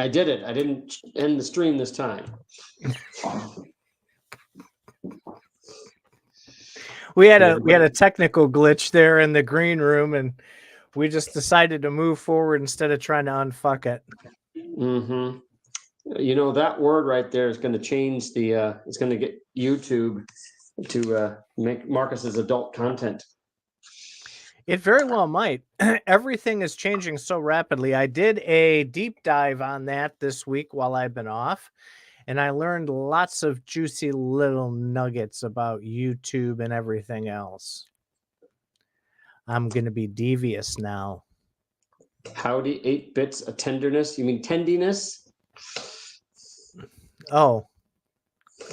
did it. I didn't end the stream this time. We had a technical glitch there in the green room, and we just decided to move forward instead of trying to unfuck it. Mm-hmm. You know, that word right there is going to change the. It's going to get YouTube to make Marcus's adult content. It very well might. Everything is changing so rapidly. I did a deep dive on that this week while I've been off, and I learned lots of juicy little nuggets about YouTube and everything else. I'm going to be devious now. Howdy, 8 bits of tenderness. You mean tendiness? Oh,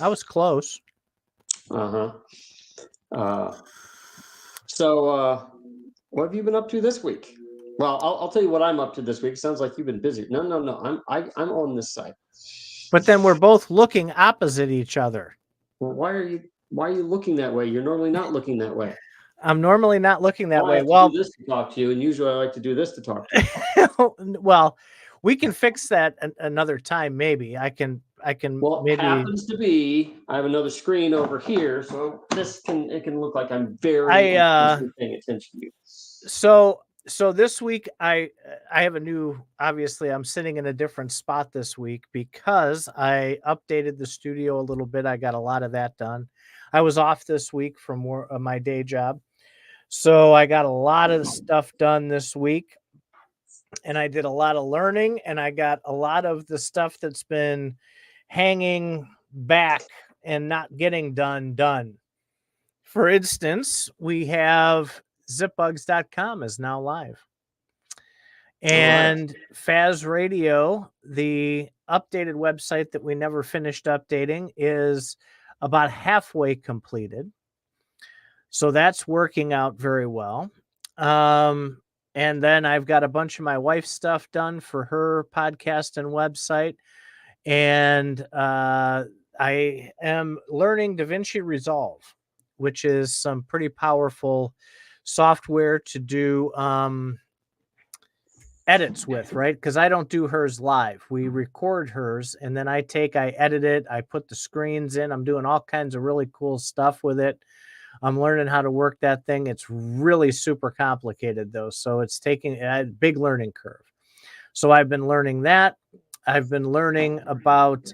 I was close. So, what have you been up to this week? Well, I'll tell you what I'm up to this week. It sounds like you've been busy. No. I'm on this side. But then we're both looking opposite each other. Well, why are you looking that way? You're normally not looking that way. I'm normally not looking that way. I Well, do this to talk to you, and usually I like to do this to talk to you. Well, we can fix that another time. Maybe I can. Well, maybe. It happens to be I have another screen over here, so it can look like I'm very paying attention to you. So this week I have a new. Obviously, I'm sitting in a different spot this week because I updated the studio a little bit. I got a lot of that done. I was off this week from my day job, so I got a lot of stuff done this week, and I did a lot of learning, and I got a lot of the stuff that's been hanging back and not getting done. For instance, we have zipbugs.com is now live. And FazRadio, the updated website that we never finished updating, is about halfway completed. So that's working out very well. And then I've got a bunch of my wife's stuff done for her podcast and website. And I am learning DaVinci Resolve, which is some pretty powerful software to do edits with, right? Because I don't do hers live. We record hers, and then I edit it. I put the screens in. I'm doing all kinds of really cool stuff with it. I'm learning how to work that thing. It's really super complicated, though. So it's taking a big learning curve. So I've been learning that. I've been learning about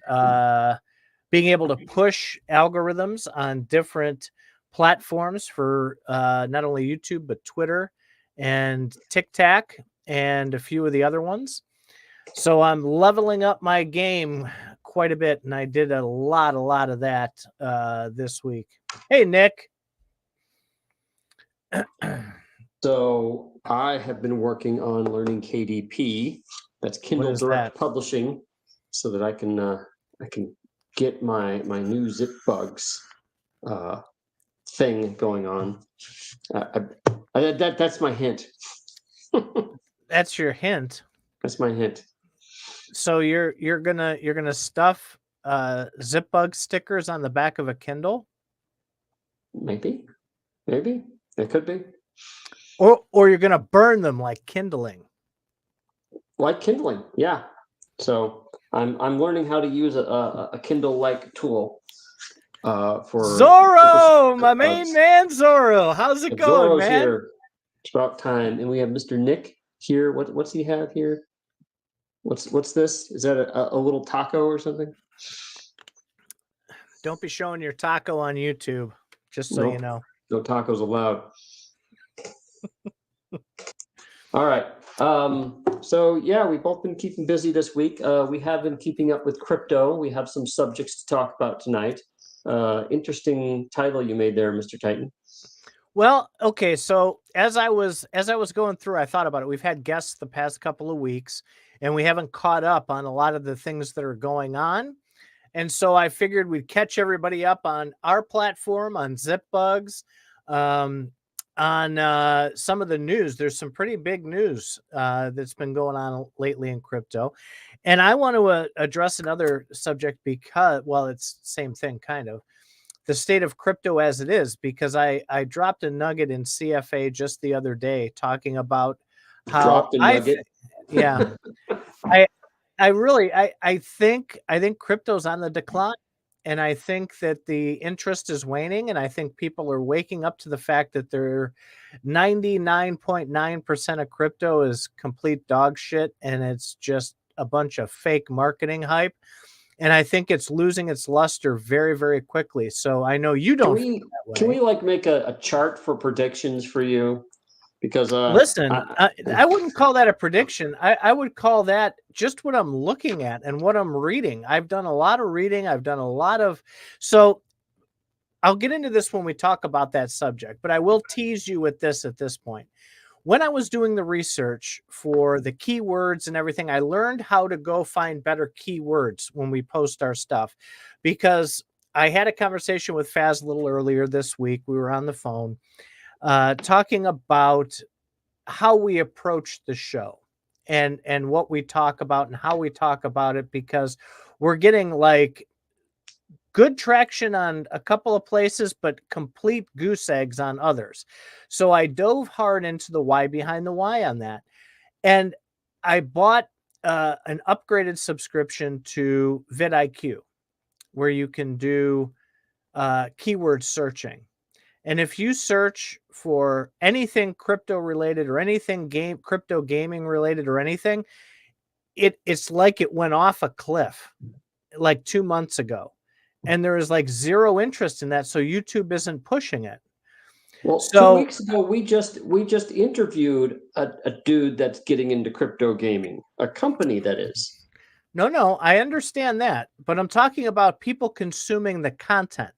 being able to push algorithms on different platforms for not only YouTube, but Twitter and TikTok and a few of the other ones. So I'm leveling up my game quite a bit, and I did a lot of that this week. Hey, Nick. So I have been working on learning KDP. That's Kindle Direct Publishing, so that I can get my new ZipBugs thing going on. That's my hint. That's your hint. That's my hint. So you're gonna stuff ZipBug stickers on the back of a Kindle? Maybe it could be. Or you're gonna burn them like kindling. Like kindling, yeah. So I'm learning how to use a Kindle-like tool for Zorro, my main man Zorro. How's it going, Zorro's man? Here. It's about time, and we have Mr. Nick here. What's he have here? What's this? Is that a little taco or something? Don't be showing your taco on YouTube, just so you know. No tacos allowed. All right. So yeah, we've both been keeping busy this week. We have been keeping up with crypto. We have some subjects to talk about tonight. Interesting title you made there, Mr. Titan. Well, okay. So as I was going through, I thought about it. We've had guests the past couple of weeks, and we haven't caught up on a lot of the things that are going on. And so I figured we'd catch everybody up on our platform, on ZipBugs, on some of the news. There's some pretty big news that's been going on lately in crypto. And I want to address another subject because, well, it's the same thing, kind of. The state of crypto as it is, because I dropped a nugget in CFA just the other day talking about how dropped a nugget. yeah. I think crypto's on the decline, and I think that the interest is waning, and I think people are waking up to the fact that they're 99.9% of crypto is complete dog shit, and it's just a bunch of fake marketing hype. And I think it's losing its luster very, very quickly. So I know you don't feel that Can way. we like make a chart for predictions for you? Because Listen, I wouldn't call that a prediction. I would call that just what I'm looking at and what I'm reading. I've done a lot of reading. I've done a lot of, so I'll get into this when we talk about that subject, but I will tease you with this at this point. When I was doing the research for the keywords and everything, I learned how to go find better keywords when we post our stuff, because I had a conversation with Faz a little earlier this week. We were on the phone talking about how we approach the show and what we talk about and how we talk about it, because we're getting like good traction on a couple of places, but complete goose eggs on others. So I dove hard into the why behind the why on that. And I bought an upgraded subscription to vidIQ, where you can do keyword searching. And if you search for anything crypto related or anything crypto gaming related or anything, it's like it went off a cliff like 2 months ago. And there is like zero interest in that. So YouTube isn't pushing it. well, So 2 weeks ago we just interviewed a dude that's getting into crypto gaming, a company that is. no, I understand that. But I'm talking about people consuming the content.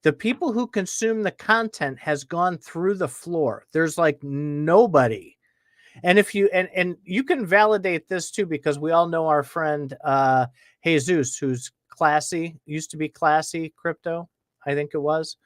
The people who consume the content has gone through the floor. There's like nobody. And if you and you can validate this too, because we all know our friend Jesus, who's classy, used to be classy crypto, I think it was.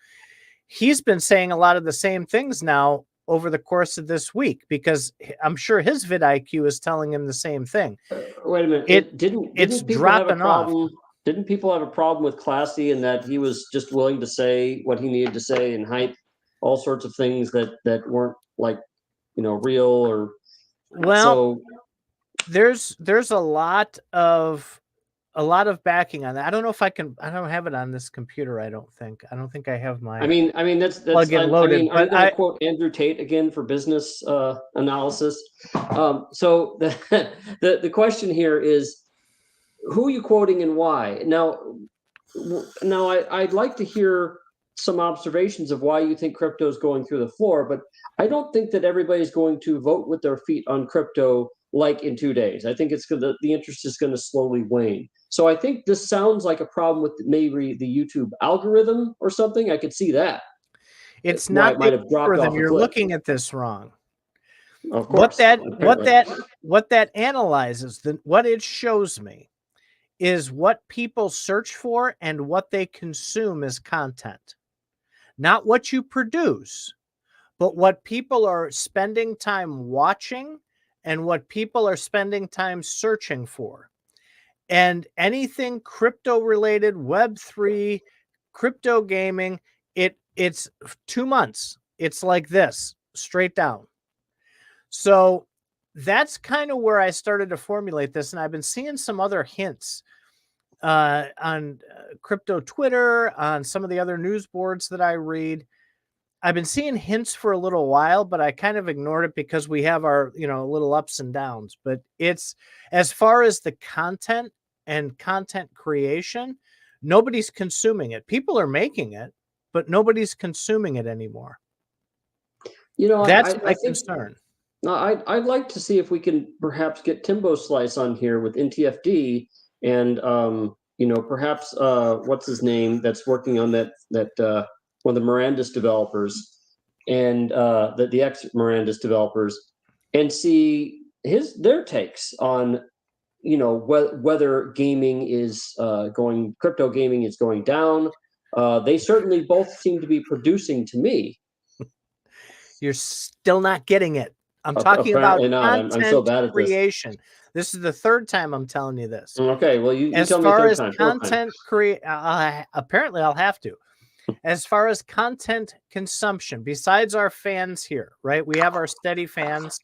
He's been saying a lot of the same things now over the course of this week, because I'm sure his vidIQ is telling him the same thing. Wait a minute. It's Didn't people have a dropping off. problem? Didn't people have a problem with Classy in that he was just willing to say what he needed to say and hype all sorts of things that weren't like, real or Well, so? there's a lot of backing on that. I don't know if I don't have it on this computer. I don't think I have my I mean that's plugin loaded, are you but going to quote Andrew Tate again for business analysis? So the question here is, who are you quoting and why? Now I'd like to hear some observations of why you think crypto is going through the floor, but I don't think that everybody's going to vote with their feet on crypto like in 2 days. I think the interest is going to slowly wane. So I think this sounds like a problem with maybe the YouTube algorithm or something. I could see that. it's Why not it the might have dropped algorithm. off a You're cliff. looking at this wrong. Of What course, that apparently. analyzes, what it shows me is what people search for and what they consume as content. Not what you produce, but what people are spending time watching and what people are spending time searching for. And anything crypto related, Web3, crypto gaming, it's 2 months. It's like this, straight down. So that's kind of where I started to formulate this. And I've been seeing some other hints on crypto Twitter, on some of the other news boards that I read. I've been seeing hints for a little while, but I kind of ignored it because we have our, little ups and downs. But it's, as far as the content and content creation, nobody's consuming it. People are making it, but nobody's consuming it anymore. That's my I think concern. I'd like to see if we can perhaps get Timbo Slice on here with NTFD and perhaps what's his name that's working on that one of the Mirandus developers and the ex Mirandus developers, and see their takes on whether gaming is crypto gaming is going down. They certainly both seem to be producing to me. You're still not getting it. I'm talking about Apparently not. I'm so content bad at this. creation. This is the third time I'm telling you this. Okay, well, you As tell me a far third as time. content apparently I'll have to. As far as content consumption, besides our fans here, right? We have our steady fans,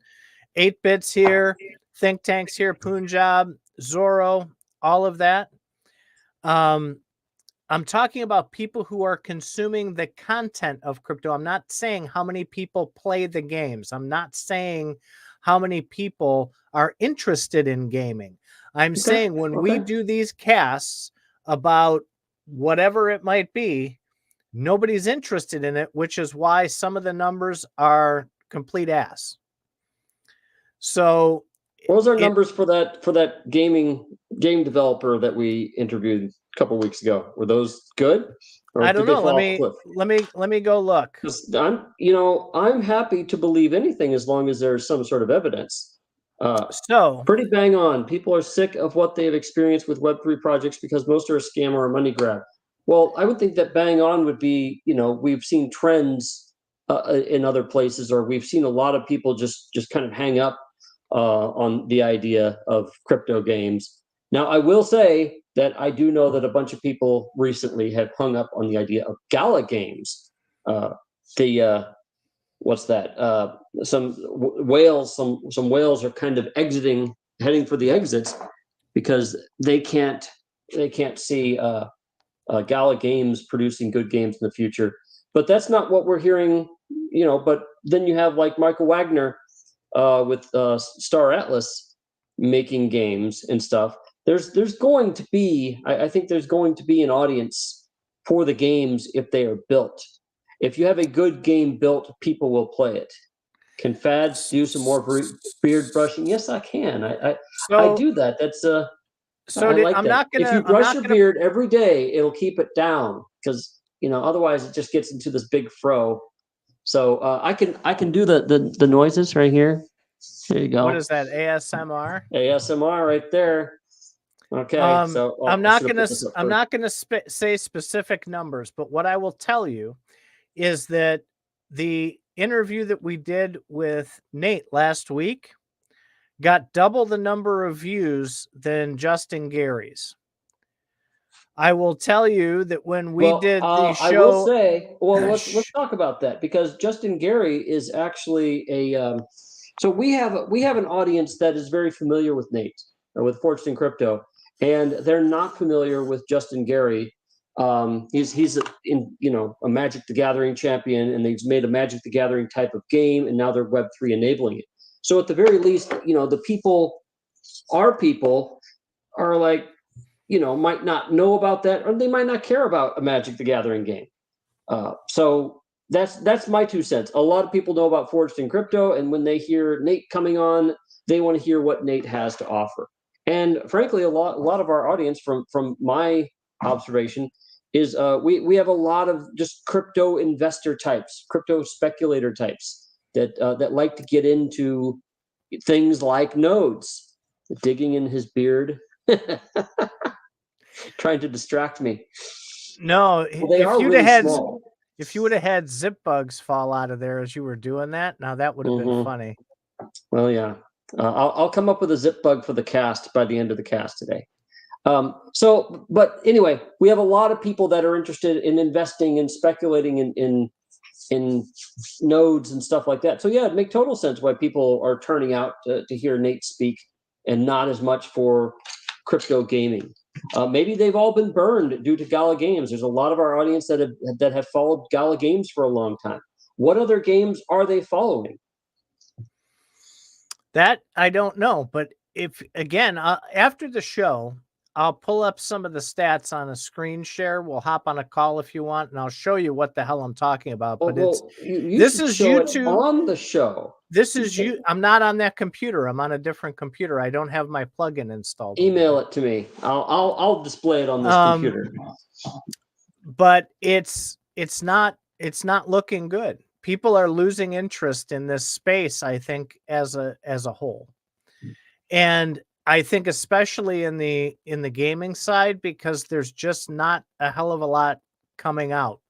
8 Bits here, Think Tanks here, Punjab, Zorro, all of that. I'm talking about people who are consuming the content of crypto. I'm not saying how many people play the games. I'm not saying how many people are interested in gaming. I'm saying when we do these casts about whatever it might be, nobody's interested in it, which is why some of the numbers are complete ass. So what was our numbers for that game developer that we interviewed a couple weeks ago? Were those good? Or I don't know. Let me go look. I'm happy to believe anything as long as there's some sort of evidence. So pretty bang on. People are sick of what they've experienced with Web3 projects because most are a scam or a money grab. Well, I would think that bang on would be, we've seen trends in other places, or we've seen a lot of people just kind of hang up on the idea of crypto games. Now, I will say that I do know that a bunch of people recently have hung up on the idea of gala games. What's that? Some whales are kind of heading for the exits because they can't see gala games producing good games in the future. But that's not what we're hearing, But then you have like Michael Wagner with Star Atlas making games and stuff. There's going to be, I think there's going to be an audience for the games if they are built. If you have a good game built, people will play it. Can Fads do some more beard brushing? Yes, I can. I do that. That's I like that. If you brush your beard every day, it'll keep it down because otherwise it just gets into this big fro. So I can do the noises right here. There you go. What is that? ASMR? ASMR right there. Okay, so I'm not gonna say specific numbers, but what I will tell you is that the interview that we did with Nate last week got double the number of views than Justin Gary's. I will tell you that when we did the show, I will say, let's talk about that because Justin Gary is actually a. So we have an audience that is very familiar with Nate or with Forged in Crypto, and they're not familiar with Justin Gary. He's a Magic the Gathering champion, and he's made a Magic the Gathering type of game, and now they're Web3 enabling it. So at the very least, our people are like, might not know about that, or they might not care about a Magic the Gathering game. So that's my 2 cents. A lot of people know about Forged in Crypto, and when they hear Nate coming on, they want to hear what Nate has to offer. And frankly, a lot of our audience, from my observation, is we have a lot of just crypto investor types, crypto speculator types that like to get into things like nodes, digging in his beard, trying to distract me. No, well, if you would have had zip bugs fall out of there as you were doing that, now that would have been funny. Well, yeah, I'll come up with a zip bug for the cast by the end of the cast today. But anyway, we have a lot of people that are interested in investing and speculating in nodes and stuff like that. So yeah, it makes total sense why people are turning out to hear Nate speak and not as much for crypto gaming. Maybe they've all been burned due to Gala Games. There's a lot of our audience that have followed Gala Games for a long time. What other games are they following? That I don't know, but if again after the show, I'll pull up some of the stats on a screen share. We'll hop on a call if you want, and I'll show you what the hell I'm talking about. But this is YouTube on the show. This is you. I'm not on that computer. I'm on a different computer. I don't have my plugin installed. Email it to me. I'll display it on this computer. But it's not looking good. People are losing interest in this space, I think, as a whole. And I think especially in the gaming side, because there's just not a hell of a lot coming out.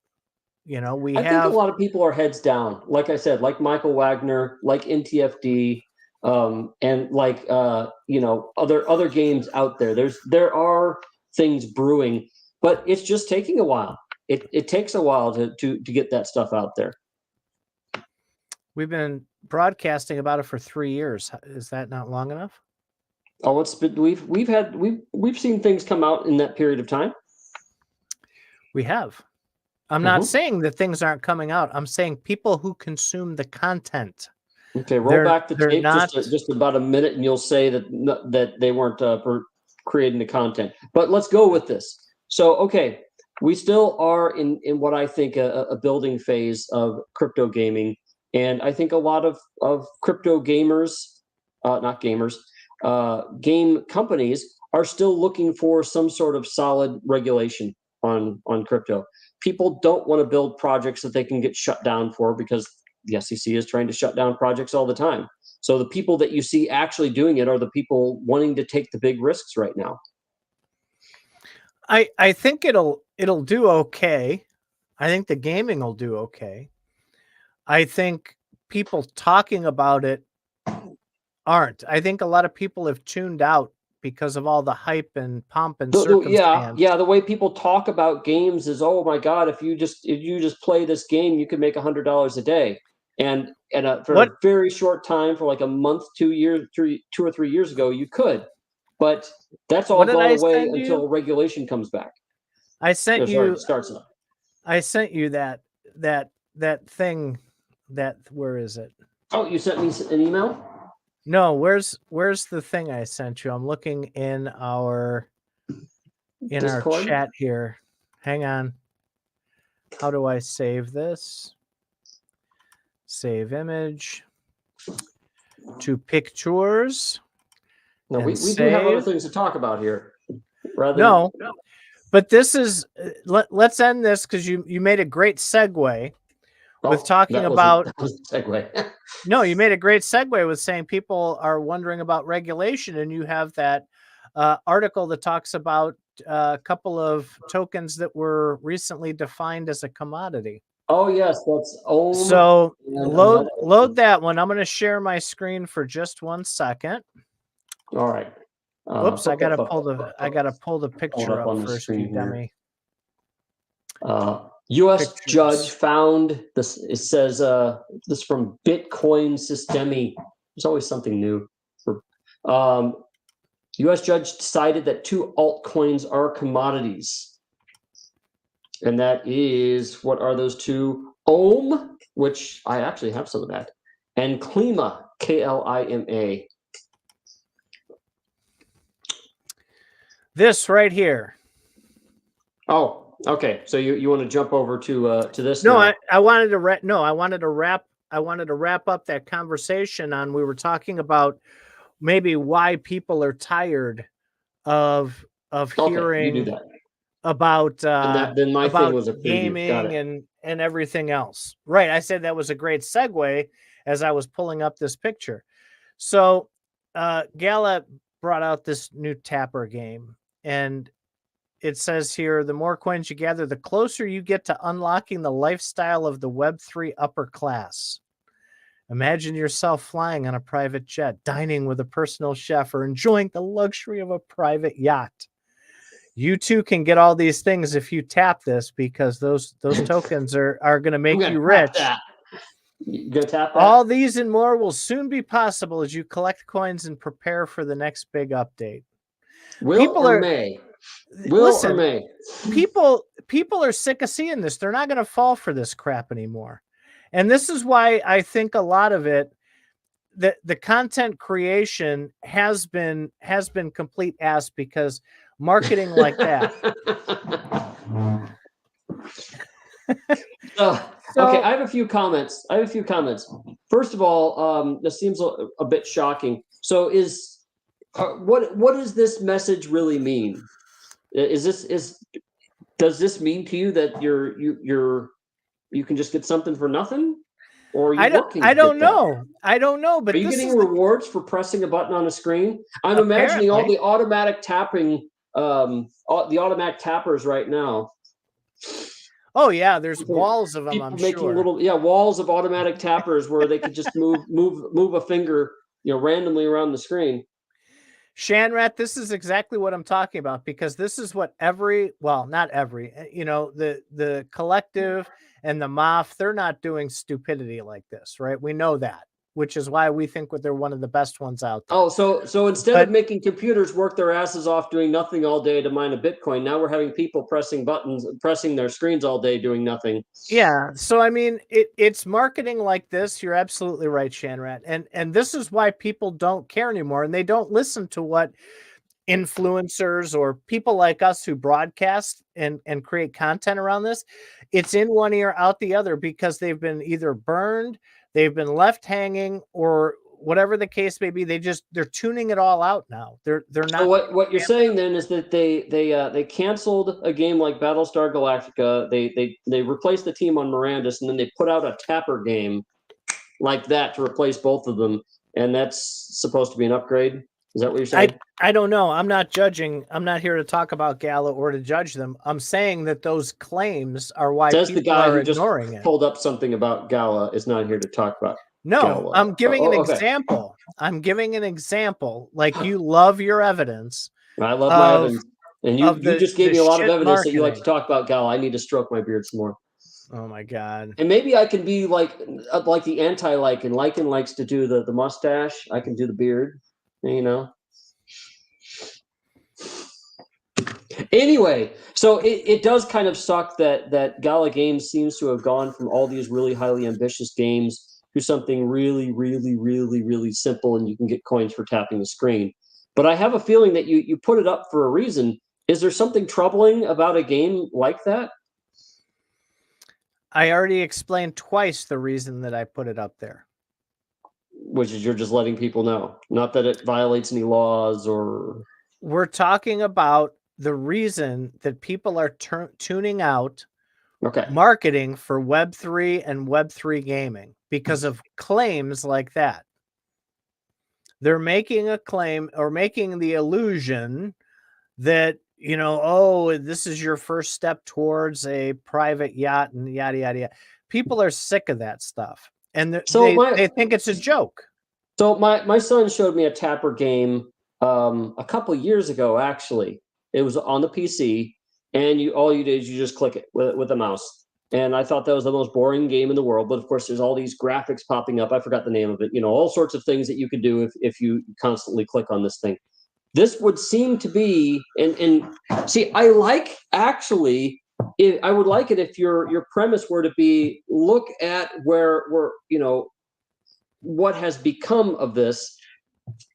I think a lot of people are heads down. Like I said, like Michael Wagner, like NTFD, and like other games out there. There are things brewing, but it's just taking a while. It takes a while to get that stuff out there. We've been broadcasting about it for 3 years. Is that not long enough? Oh, we've seen things come out in that period of time. We have. I'm not saying that things aren't coming out. I'm saying people who consume the content. Okay, roll back the tape not, just about a minute, and you'll say that they weren't creating the content. But let's go with this. So, okay, we still are in what I think a building phase of crypto gaming, and I think a lot of crypto gamers, not gamers, game companies are still looking for some sort of solid regulation on crypto. People don't want to build projects that they can get shut down for, because the SEC is trying to shut down projects all the time. So the people that you see actually doing it are the people wanting to take the big risks right now. I think it'll do okay. I think the gaming will do okay. I think people talking about it aren't. I think a lot of people have tuned out because of all the hype and pomp and circumstance. Yeah. The way people talk about games is, oh my God, if you just play this game, you can make $100 a day. And for a very short time, for like a month, 2 or 3 years ago, you could. But that's all gone away until regulation comes back. I sent you. Starts up. I sent you that thing. Where is it? Oh, you sent me an email? No, where's the thing I sent you? I'm looking in our Discord? chat here. Hang on. How do I save this? Save image to pictures. No, we do have other things to talk about here. No, but this is let's end this, because you made a great segue with talking about segue. No, you made a great segue with saying people are wondering about regulation, and you have that article that talks about a couple of tokens that were recently defined as a commodity. Oh yes, that's so load that one. I'm going to share my screen for just 1 second. All right. Whoops, I gotta pull the picture up first, you dummy. U.S. judge found this. It says this from Bitcoin Systemi. There's always something new. U.S. judge decided that 2 altcoins are commodities, and that is, what are those 2? Ohm, which I actually have some of that, and Klima, Klima. This right here. Oh, okay. So you want to jump over to this? No, I wanted to wrap up that conversation on. We were talking about maybe why people are tired of hearing you do that. About then my about thing was a gaming and everything else. Right. I said that was a great segue as I was pulling up this picture. So Gala brought out this new Tapper game, and it says here, the more coins you gather, the closer you get to unlocking the lifestyle of the Web3 upper class. Imagine yourself flying on a private jet, dining with a personal chef, or enjoying the luxury of a private yacht. You too can get all these things if you tap this, because those tokens are going to make you rich. You gonna tap that? All these and more will soon be possible as you collect coins and prepare for the next big update. Will or may? People are sick of seeing this. They're not going to fall for this crap anymore. And this is why I think a lot of it, the content creation has been complete ass, because marketing like that. Okay, I have a few comments. First of all, this seems a bit shocking. So what does this message really mean? Does this mean to you that you can just get something for nothing? Or are you working? I don't know. But are you getting rewards for pressing a button on a screen? I'm imagining all the automatic tapping, the automatic tappers right now. Oh yeah, there's walls of them. I'm making sure. Walls of automatic tappers where they could just move a finger, randomly around the screen. Shanrat, this is exactly what I'm talking about, because this is what not every, the collective and the MOF, they're not doing stupidity like this, right? We know that. which is why we think they're one of the best ones out there. Oh, so instead of making computers work their asses off doing nothing all day to mine a Bitcoin, now we're having people pressing buttons, pressing their screens all day doing nothing. Yeah. So, I mean, it's marketing like this. You're absolutely right, Shanrat. And this is why people don't care anymore. And they don't listen to what influencers or people like us who broadcast and create content around this. It's in one ear, out the other, because they've been either burned, they've been left hanging, or whatever the case may be. They're tuning it all out now. They're not. So what you're saying then is that they canceled a game like Battlestar Galactica. They replaced the team on Mirandus, and then they put out a Tapper game like that to replace both of them, and that's supposed to be an upgrade. Is that what you're saying? I don't know. I'm not judging. I'm not here to talk about Gala or to judge them. I'm saying that those claims are why Says people the guy are who just ignoring it. pulled up something about Gala is not here to talk about. No, Gala. I'm giving an okay. example. I'm giving an example. Like, you love your evidence. I love my evidence, and you just gave me a lot of evidence that you like to talk about Gala. I need to stroke my beard some more. Oh my God. And maybe I can be like the anti-Lycan. Lycan likes to do the mustache. I can do the beard, you know. Anyway, so it does kind of suck that Gala Games seems to have gone from all these really highly ambitious games to something really, really, really, really simple, and you can get coins for tapping the screen. But I have a feeling that you put it up for a reason. Is there something troubling about a game like that? I already explained twice the reason that I put it up there. Which is you're just letting people know, not that it violates any laws or... We're talking about the reason that people are tuning out marketing for Web3 and Web3 gaming because of claims like that. They're making a claim or making the illusion that, you know, oh, this is your first step towards a private yacht and yada, yada, yada. People are sick of that stuff. And they think it's a joke. So my son showed me a Tapper game a couple years ago, actually. It was on the PC, and all you did is you just click it with a mouse. And I thought that was the most boring game in the world. But of course, there's all these graphics popping up. I forgot the name of it. You know, all sorts of things that you could do if you constantly click on this thing. This would seem to be, and see, I like actually. I would like it if your premise were to be look at where you know what has become of this,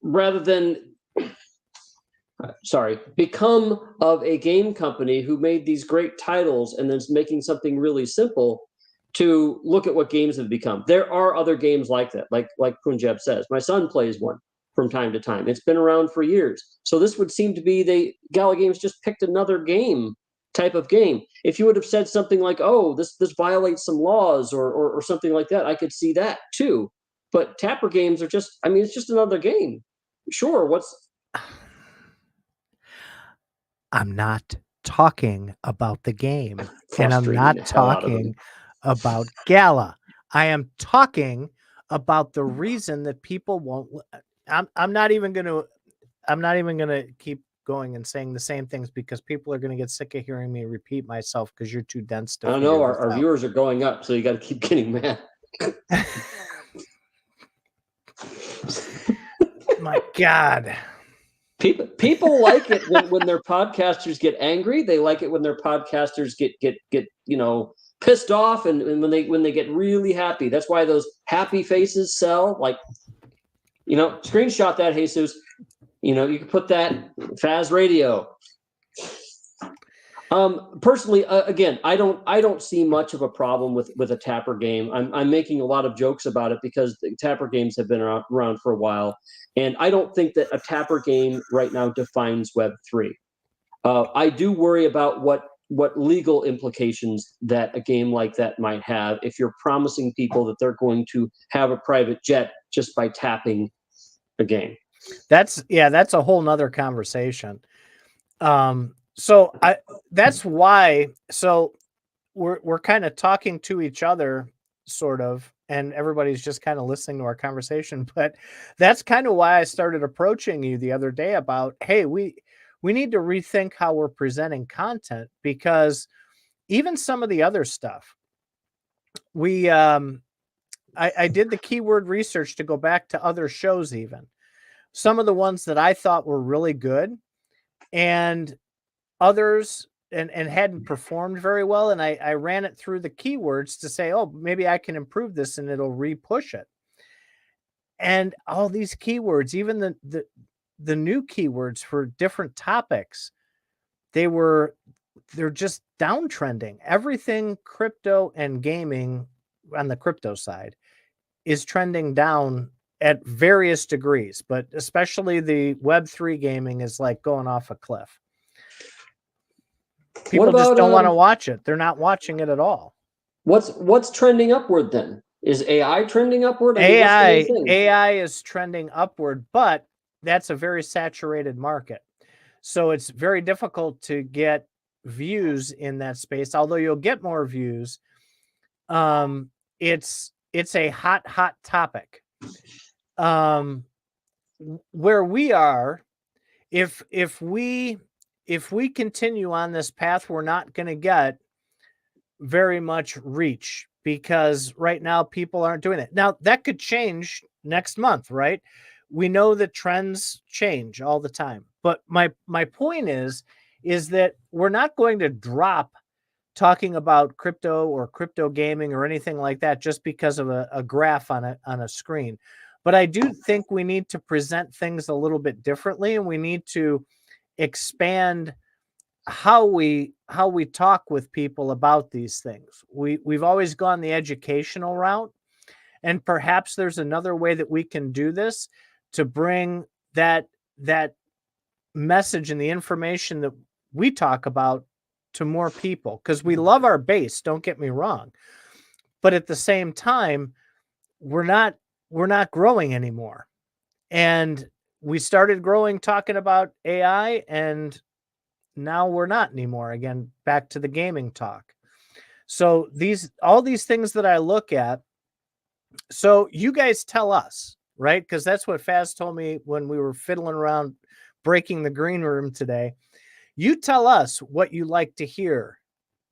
rather than become of a game company who made these great titles and then making something really simple, to look at what games have become. There are other games like that, like Punjab says. My son plays one from time to time. It's been around for years. So this would seem to be Gala Games just picked another game type of game. If you would have said something like, oh, this violates some laws or something like that, I could see that too. But Tapper games are just, I mean, it's just another game. Sure, I'm not talking about the game, and I'm not talking about Gala. I am talking about the reason that people won't. I'm not even going to keep going and saying the same things, because people are going to get sick of hearing me repeat myself because you're too dense to. I know our viewers are going up, so you got to keep getting mad. My God. People like it when their podcasters get angry. They like it when their podcasters get pissed off, and when they get really happy. That's why those happy faces sell. Like, screenshot that, Jesus. You can put that FazRadio. Personally, again, I don't see much of a problem with a Tapper game. I'm making a lot of jokes about it because the Tapper games have been around for a while, and I don't think that a Tapper game right now defines Web3. I do worry about what legal implications that a game like that might have if you're promising people that they're going to have a private jet just by tapping a game. That's a whole nother conversation. So that's why. So we're kind of talking to each other, sort of, and everybody's just kind of listening to our conversation. But that's kind of why I started approaching you the other day about, hey, we need to rethink how we're presenting content, because even some of the other stuff, we I did the keyword research to go back to other shows, even some of the ones that I thought were really good, and others and hadn't performed very well. And I ran it through the keywords to say, oh, maybe I can improve this and it'll re-push it. And all these keywords, even the new keywords for different topics, they're just downtrending. Everything crypto and gaming on the crypto side is trending down at various degrees, but especially the Web3 gaming is like going off a cliff. People just don't want to watch it. They're not watching it at all. What's trending upward then? Is AI trending upward? AI is trending upward, but that's a very saturated market. So it's very difficult to get views in that space. Although you'll get more views, it's a hot topic. Where we are, if we continue on this path, we're not going to get very much reach, because right now people aren't doing it. Now that could change next month, right? We know that trends change all the time. But my point is that we're not going to drop talking about crypto or crypto gaming or anything like that just because of a graph on a screen. But I do think we need to present things a little bit differently, and we need to expand how we talk with people about these things. We've always gone the educational route, and perhaps there's another way that we can do this to bring that message and the information that we talk about to more people, because we love our base, don't get me wrong, but at the same time we're not growing anymore. And we started growing talking about AI, and now we're not anymore. Again, back to the gaming talk. So all these things that I look at, so you guys tell us, right? Because that's what Faz told me when we were fiddling around breaking the green room today. You tell us what you like to hear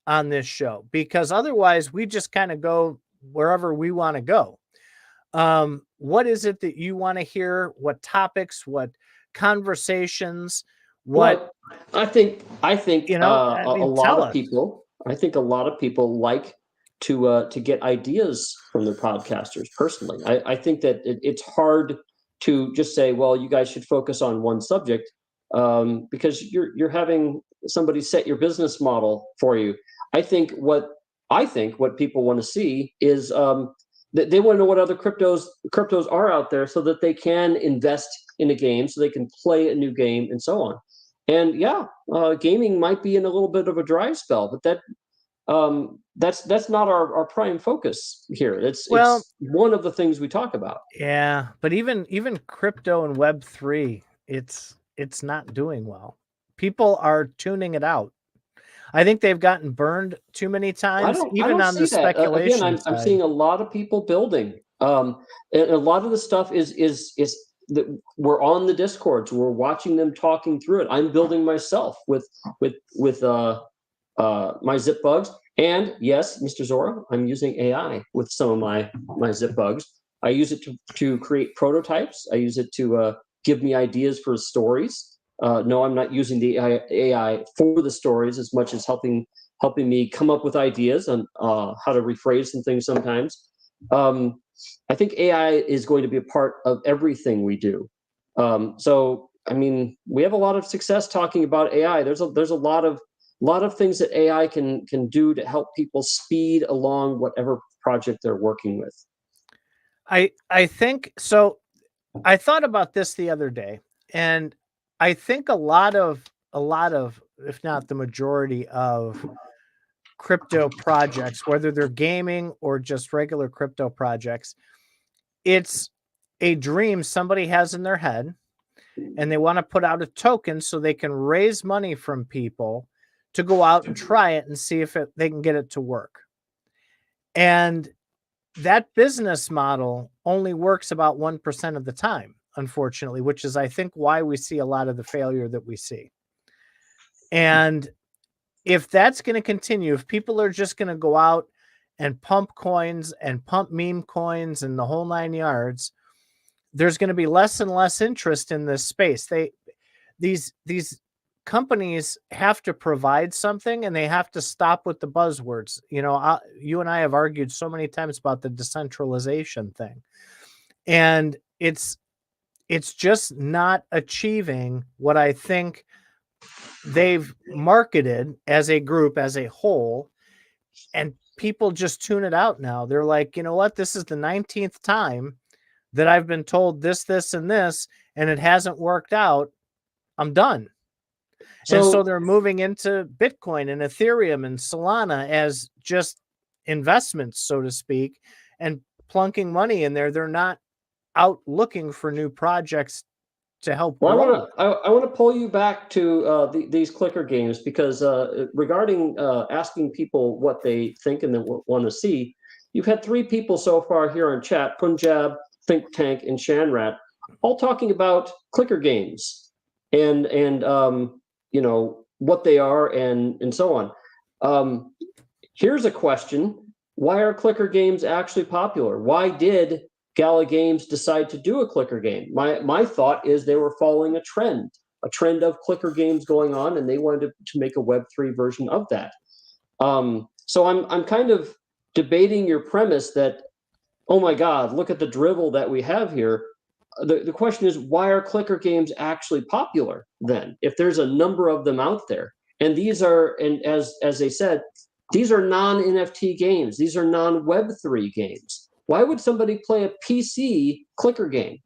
on this show, because otherwise we just kind of go wherever we want to go. What is it that you want to hear? What topics? What conversations? What? Well, I think you know, a lot of people. I think a lot of people like to get ideas from their podcasters. Personally, I think that it's hard to just say, well, you guys should focus on one subject, because you're having somebody set your business model for you. I think what people want to see is that they want to know what other cryptos are out there, so that they can invest in a game, so they can play a new game, and so on. And gaming might be in a little bit of a dry spell, but that's not our prime focus here. It's one of the things we talk about. Yeah, but even crypto and Web3, it's not doing well. People are tuning it out. I think they've gotten burned too many times, even on the speculation side. I'm seeing a lot of people building. And a lot of the stuff is that we're on the Discords. We're watching them talking through it. I'm building myself with my zip bugs. And yes, Mr. Zora, I'm using AI with some of my zip bugs. I use it to create prototypes. I use it to give me ideas for stories. No, I'm not using the AI for the stories as much as helping me come up with ideas on how to rephrase some things sometimes. I think AI is going to be a part of everything we do. So, I mean, we have a lot of success talking about AI. There's a lot of things that AI can do to help people speed along whatever project they're working with. I think so. I thought about this the other day, and I think a lot of, if not the majority of crypto projects, whether they're gaming or just regular crypto projects, it's a dream somebody has in their head, and they want to put out a token so they can raise money from people to go out and try it and see if they can get it to work. And that business model only works about 1% of the time, unfortunately, which is, I think, why we see a lot of the failure that we see. And if that's going to continue, if people are just going to go out and pump coins and pump meme coins and the whole 9 yards, there's going to be less and less interest in this space. These companies have to provide something, and they have to stop with the buzzwords. You and I have argued so many times about the decentralization thing, and it's just not achieving what I think they've marketed as a group, as a whole, and people just tune it out now. They're like, you know what? This is the 19th time that I've been told this, this, and this, and it hasn't worked out. I'm done. So they're moving into Bitcoin and Ethereum and Solana as just investments, so to speak, and plunking money in there. They're not out looking for new projects to help grow. I want to pull you back to these clicker games, because regarding asking people what they think and then want to see, you've had 3 people so far here on chat: Punjab, Think Tank, and Shanrat, all talking about clicker games and what they are and so on. Here's a question: why are clicker games actually popular? Why did Gala Games decide to do a clicker game? My thought is they were following a trend of clicker games going on, and they wanted to make a Web3 version of that. So I'm kind of debating your premise that, oh my God, look at the drivel that we have here. The question is, why are clicker games actually popular then, if there's a number of them out there? And these are, and as they said, these are non-NFT games. These are non-Web3 games. Why would somebody play a PC clicker game?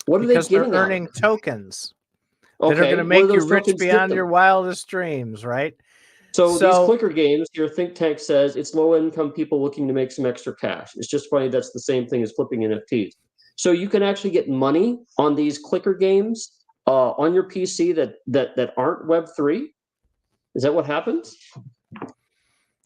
What are they getting? Because they're earning tokens that are going to make you rich beyond your wildest dreams, right? So these clicker games, your think tank says it's low-income people looking to make some extra cash. It's just funny that's the same thing as flipping NFTs. So you can actually get money on these clicker games on your PC that aren't Web3. Is that what happens?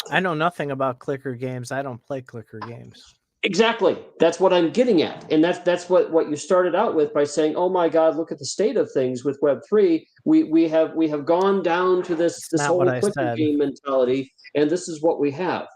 I know nothing about clicker games. I don't play clicker games. Exactly. That's what I'm getting at. And that's what you started out with by saying, oh my God, look at the state of things with Web3. We have gone down to this whole clicker game mentality, and this is what we have.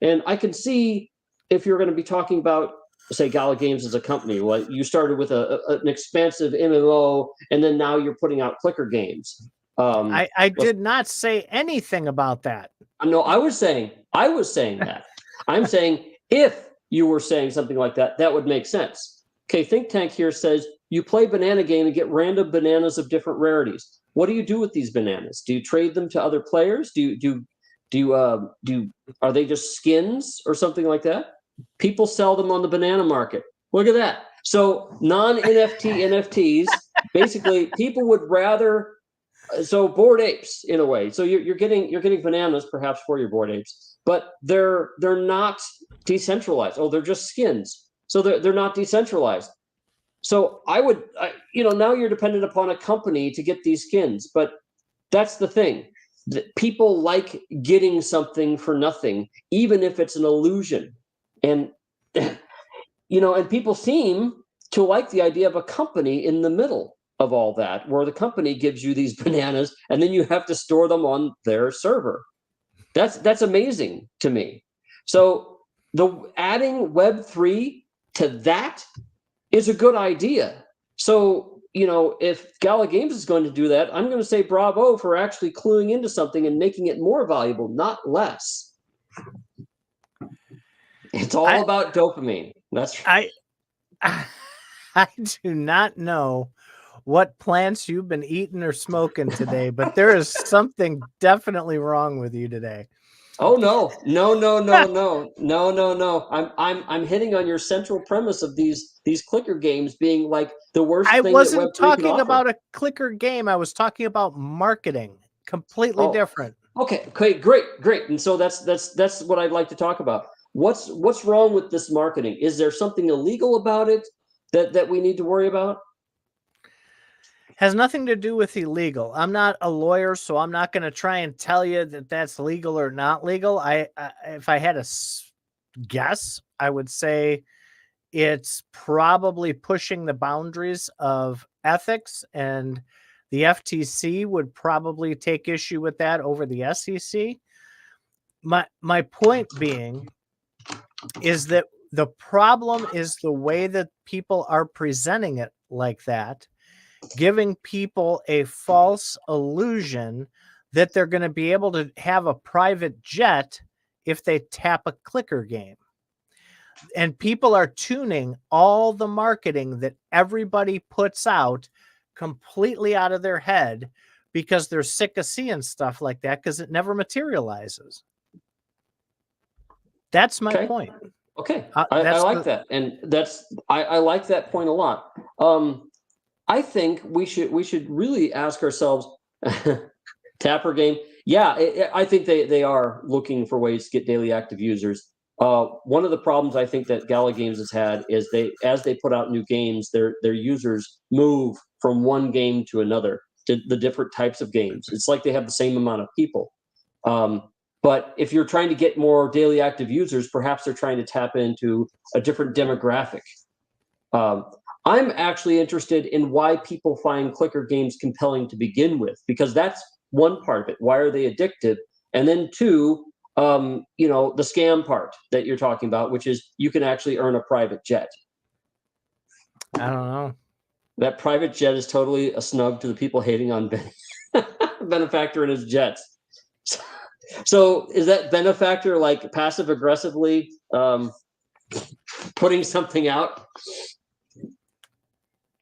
And I can see if you're going to be talking about, say, Gala Games as a company, well, you started with an expansive MMO, and then now you're putting out clicker games. I did not say anything about that. No, I was saying that. I'm saying if you were saying something like that, that would make sense. Okay, Think Tank here says you play banana game and get random bananas of different rarities. What do you do with these bananas? Do you trade them to other players? Are they just skins or something like that? People sell them on the banana market. Look at that. So non-NFT NFTs, basically, people would rather. So Bored Apes, in a way. So you're getting bananas perhaps for your Bored Apes, but they're not decentralized. Oh, they're just skins. So they're not decentralized. So now you're dependent upon a company to get these skins. But that's the thing. People like getting something for nothing, even if it's an illusion. And and people seem to like the idea of a company in the middle of all that, where the company gives you these bananas and then you have to store them on their server. That's amazing to me. So adding Web3 to that is a good idea. So, if Gala Games is going to do that, I'm going to say bravo for actually cluing into something and making it more valuable, not less. It's all about dopamine. That's right. I do not know what plants you've been eating or smoking today, but there is something definitely wrong with you today. Oh no. I'm hitting on your central premise of these clicker games being like the worst thing. I wasn't talking about a clicker game. I was talking about marketing. Completely different. Okay, great. And so that's what I'd like to talk about. What's wrong with this marketing? Is there something illegal about it that we need to worry about? Has nothing to do with illegal. I'm not a lawyer, so I'm not going to try and tell you that that's legal or not legal. If I had a guess, I would say it's probably pushing the boundaries of ethics, and the FTC would probably take issue with that over the SEC. My point being is that the problem is the way that people are presenting it like that, giving people a false illusion that they're going to be able to have a private jet if they tap a clicker game. And people are tuning all the marketing that everybody puts out completely out of their head because they're sick of seeing stuff like that because it never materializes. That's my point. Okay, I like that, and I like that point a lot. I think we should really ask ourselves, Tapper game. Yeah, I think they are looking for ways to get daily active users. One of the problems I think that Gala Games has had is as they put out new games, their users move from one game to another, to the different types of games. It's like they have the same amount of people. But if you're trying to get more daily active users, perhaps they're trying to tap into a different demographic. I'm actually interested in why people find clicker games compelling to begin with, because that's one part of it. Why are they addictive? And then two, the scam part that you're talking about, which is you can actually earn a private jet. I don't know. That private jet is totally a snub to the people hating on Benefactor and his jets. So is that Benefactor like passive aggressively putting something out?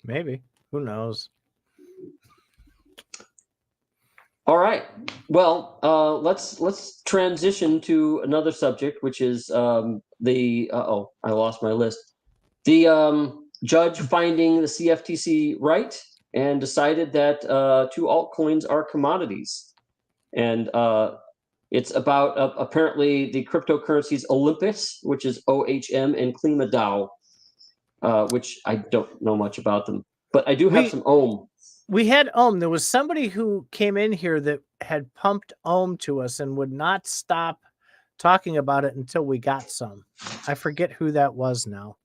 Maybe. Who knows? All right. Well, let's transition to another subject, which is I lost my list. The judge finding the CFTC right and decided that two altcoins are commodities, and it's about apparently the cryptocurrencies Olympus, which is OHM, and Klima DAO, which I don't know much about them, but I do have some Ohm. We had Ohm. There was somebody who came in here that had pumped Ohm to us and would not stop talking about it until we got some. I forget who that was now.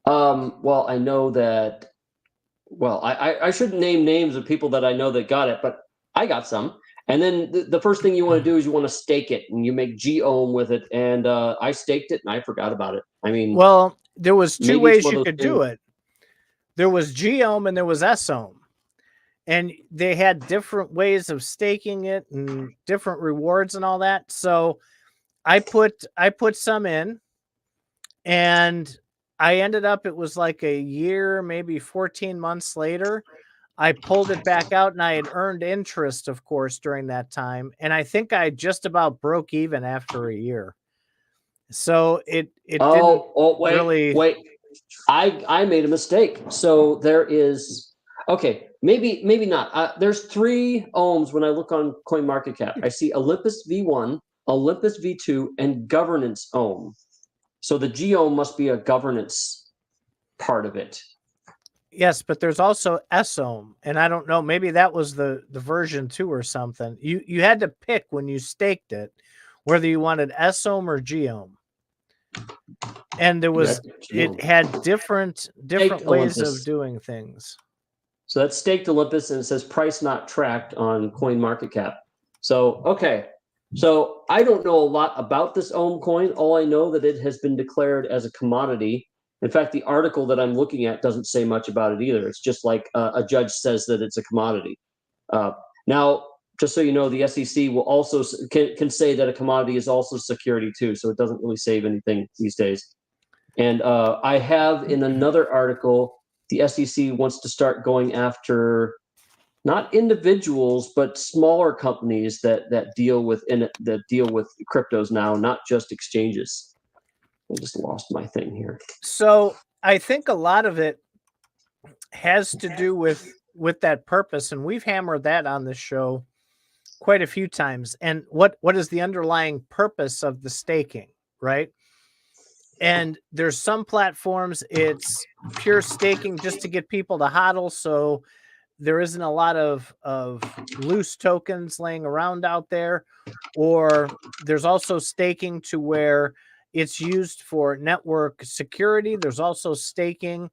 Well, I know that. Well, I shouldn't name names of people that I know that got it, but I got some. And then the first thing you want to do is you want to stake it, and you make G-Ohm with it. And I staked it, and I forgot about it. I mean, well, there was two ways you could do it. it. There was G-Ohm and there was S-Ohm. And they had different ways of staking it and different rewards and all that. So I put some in, and I ended up, it was like a year, maybe 14 months later, I pulled it back out, and I had earned interest, of course, during that time. And I think I just about broke even after a year. So it didn't really. Wait. I made a mistake. So there is, okay, maybe not. There's 3 ohms when I look on CoinMarketCap. I see Olympus V1, Olympus V2, and governance ohm. So the G-Ohm must be a governance part of it. Yes, but there's also S-Ohm, and I don't know, maybe that was the version 2 or something. You had to pick when you staked it whether you wanted S-Ohm or G-Ohm. And there was, it had different ways of doing things. So that's staked Olympus, and it says price not tracked on CoinMarketCap. So, okay. So I don't know a lot about this Ohm coin. All I know that it has been declared as a commodity. In fact, the article that I'm looking at doesn't say much about it either. It's just like a judge says that it's a commodity. Now, just so you know, the SEC will also can say that a commodity is also security too. So it doesn't really save anything these days. And I have in another article, the SEC wants to start going after not individuals, but smaller companies that deal with cryptos now, not just exchanges. I just lost my thing here. So I think a lot of it has to do with that purpose, and we've hammered that on this show quite a few times. And what is the underlying purpose of the staking, right? And there's some platforms, it's pure staking just to get people to hodl, so there isn't a lot of loose tokens laying around out there. Or there's also staking to where it's used for network security. There's also staking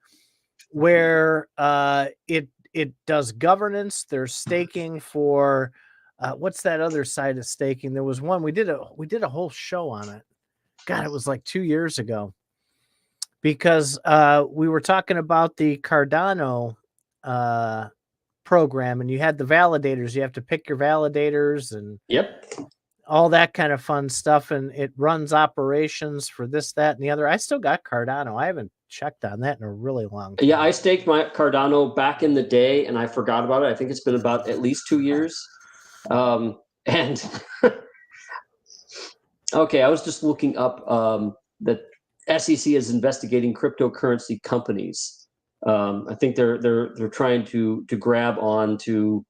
where it does governance. There's staking for what's that other side of staking? There was one we did a whole show on it. God, it was like 2 years ago, because we were talking about the Cardano program, and you had the validators. You have to pick your validators and Yep. all that kind of fun stuff, and it runs operations for this, that, and the other. I still got Cardano. I haven't checked on that in a really long time. Yeah, I staked my Cardano back in the day, and I forgot about it. I think it's been about at least 2 years. And okay, I was just looking up that SEC is investigating cryptocurrency companies. I think they're trying to grab on to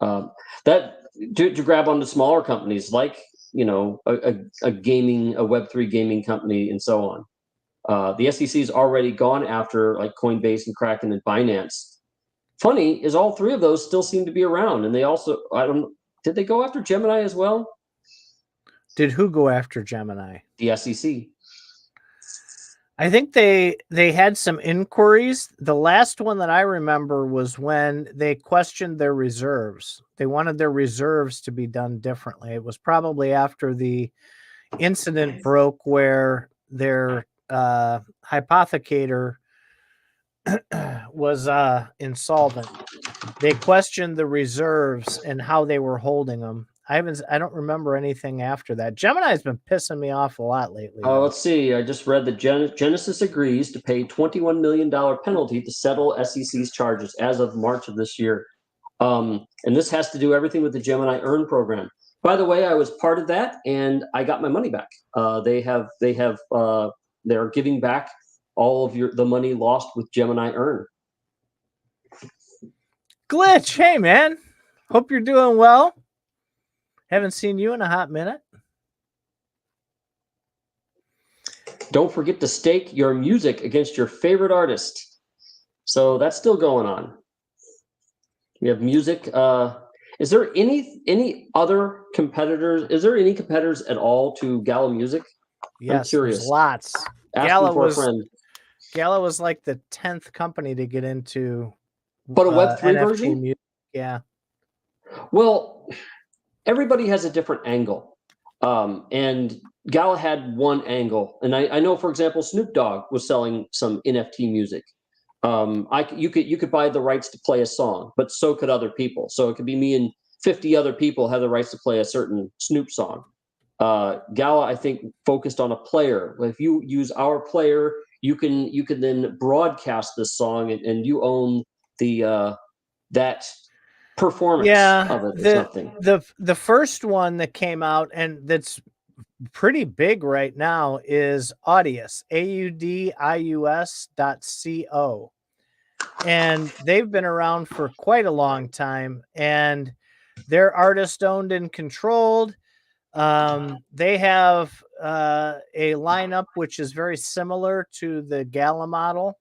that to grab onto smaller companies like a gaming, a Web3 gaming company, and so on. The SEC's already gone after like Coinbase and Kraken and Binance. Funny is all three of those still seem to be around, and they also did they go after Gemini as well? Did who go after Gemini? The SEC. I think they had some inquiries. The last one that I remember was when they questioned their reserves. They wanted their reserves to be done differently. It was probably after the incident broke where their hypothecator was insolvent. They questioned the reserves and how they were holding them. I don't remember anything after that. Gemini's been pissing me off a lot lately. Let's see. I just read that Genesis agrees to pay $21 million penalty to settle SEC's charges as of March of this year. And this has to do everything with the Gemini Earn program. By the way, I was part of that, and I got my money back. They're giving back all of the money lost with Gemini Earn. Glitch, hey man, hope you're doing well. Haven't seen you in a hot minute. Don't forget to stake your music against your favorite artist. So that's still going on. We have music. Is there any other competitors? Is there any competitors at all to Gala Music? Yes, I'm curious. there's lots. Asking for a friend. Gala was like the 10th company to get into. But a Web3 NFT version? music. Yeah. Well, everybody has a different angle. And Gala had one angle. And I know, for example, Snoop Dogg was selling some NFT music. You could buy the rights to play a song, but so could other people. So it could be me and 50 other people have the rights to play a certain Snoop song. Gala, I think, focused on a player. If you use our player, you can then broadcast this song, and you own the that performance of it or something. The first one that came out and that's pretty big right now is Audius, AUDIUS.co. And they've been around for quite a long time, and they're artist owned and controlled. They have a lineup which is very similar to the Gala model.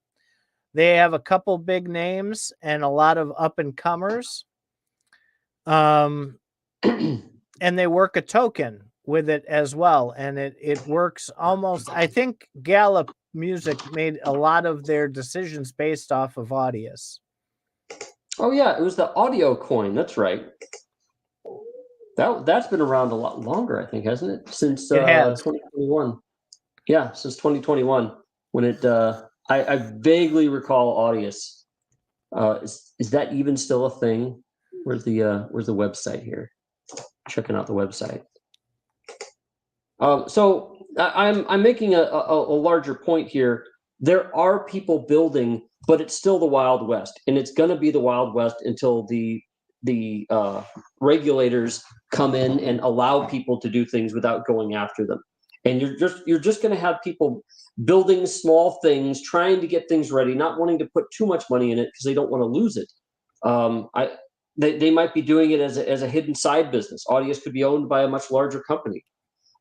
They have a couple big names and a lot of up and comers. And they work a token with it as well. And it works almost, I think Gala Music made a lot of their decisions based off of Audius. Oh yeah, it was the audio coin. That's right. That's been around a lot longer, I think, hasn't it? Since 2021. Yeah, since 2021, when it I vaguely recall Audius. Is that even still a thing? Where's the website here? Checking out the website. So I'm making a larger point here. There are people building, but it's still the Wild West, and it's going to be the Wild West until the regulators come in and allow people to do things without going after them. And you're just going to have people building small things, trying to get things ready, not wanting to put too much money in it because they don't want to lose it. They might be doing it as a hidden side business. Audius could be owned by a much larger company.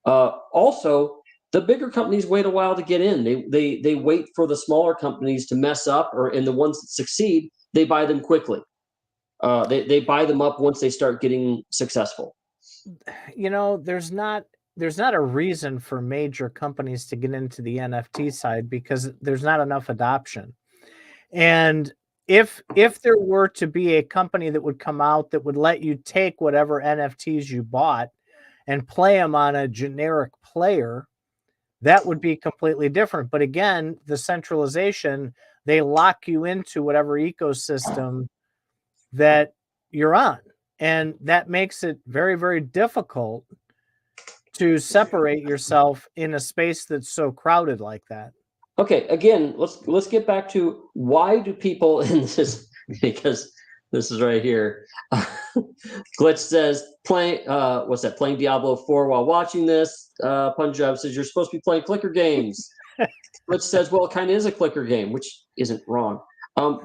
Also, the bigger companies wait a while to get in. They wait for the smaller companies to mess up, and the ones that succeed, they buy them quickly. They buy them up once they start getting successful. There's not a reason for major companies to get into the NFT side because there's not enough adoption. And if there were to be a company that would come out that would let you take whatever NFTs you bought and play them on a generic player, that would be completely different. But again, the centralization, they lock you into whatever ecosystem that you're on. And that makes it very, very difficult to separate yourself in a space that's so crowded like that. Okay, again, let's get back to why do people, and this is because this is right here. Glitch says playing playing Diablo 4 while watching this. Punjab says you're supposed to be playing clicker games. Glitch says, well, it kind of is a clicker game, which isn't wrong.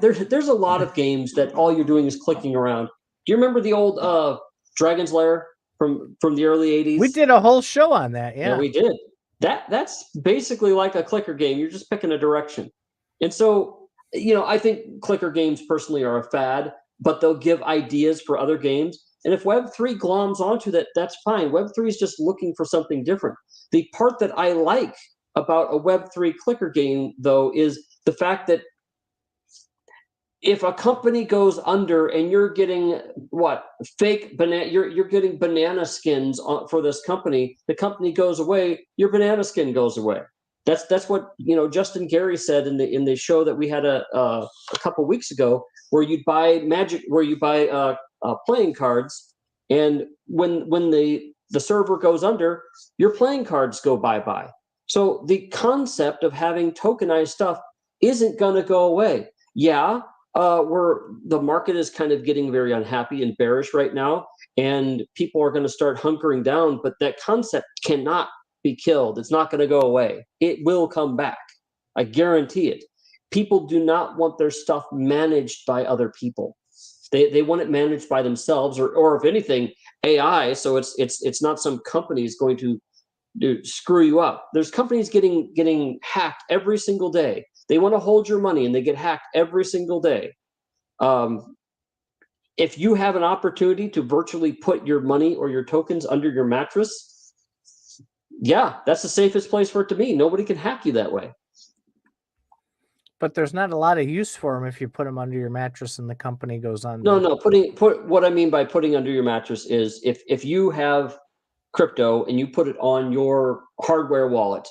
There's a lot of games that all you're doing is clicking around. Do you remember the old Dragon's Lair from the early 80s? We did a whole show on that, yeah. Yeah, we did. That's basically like a clicker game. You're just picking a direction. And so, I think clicker games personally are a fad, but they'll give ideas for other games. And if Web3 gloms onto that, that's fine. Web3 is just looking for something different. The part that I like about a Web3 clicker game, though, is the fact that if a company goes under and you're getting fake banana, you're getting banana skins for this company, the company goes away, your banana skin goes away. That's what Justin Gary said in the show that we had a couple weeks ago, where you buy playing cards, and when the server goes under, your playing cards go bye-bye. So the concept of having tokenized stuff isn't going to go away. Yeah, the market is kind of getting very unhappy and bearish right now, and people are going to start hunkering down, but that concept cannot be killed. It's not going to go away. It will come back. I guarantee it. People do not want their stuff managed by other people. They want it managed by themselves, or if anything, AI. So it's not some companies going to screw you up. There's companies getting hacked every single day. They want to hold your money and they get hacked every single day. If you have an opportunity to virtually put your money or your tokens under your mattress, yeah, that's the safest place for it to be. Nobody can hack you that way. But there's not a lot of use for them if you put them under your mattress and the company goes under. No. What I mean by putting under your mattress is if you have crypto and you put it on your hardware wallet,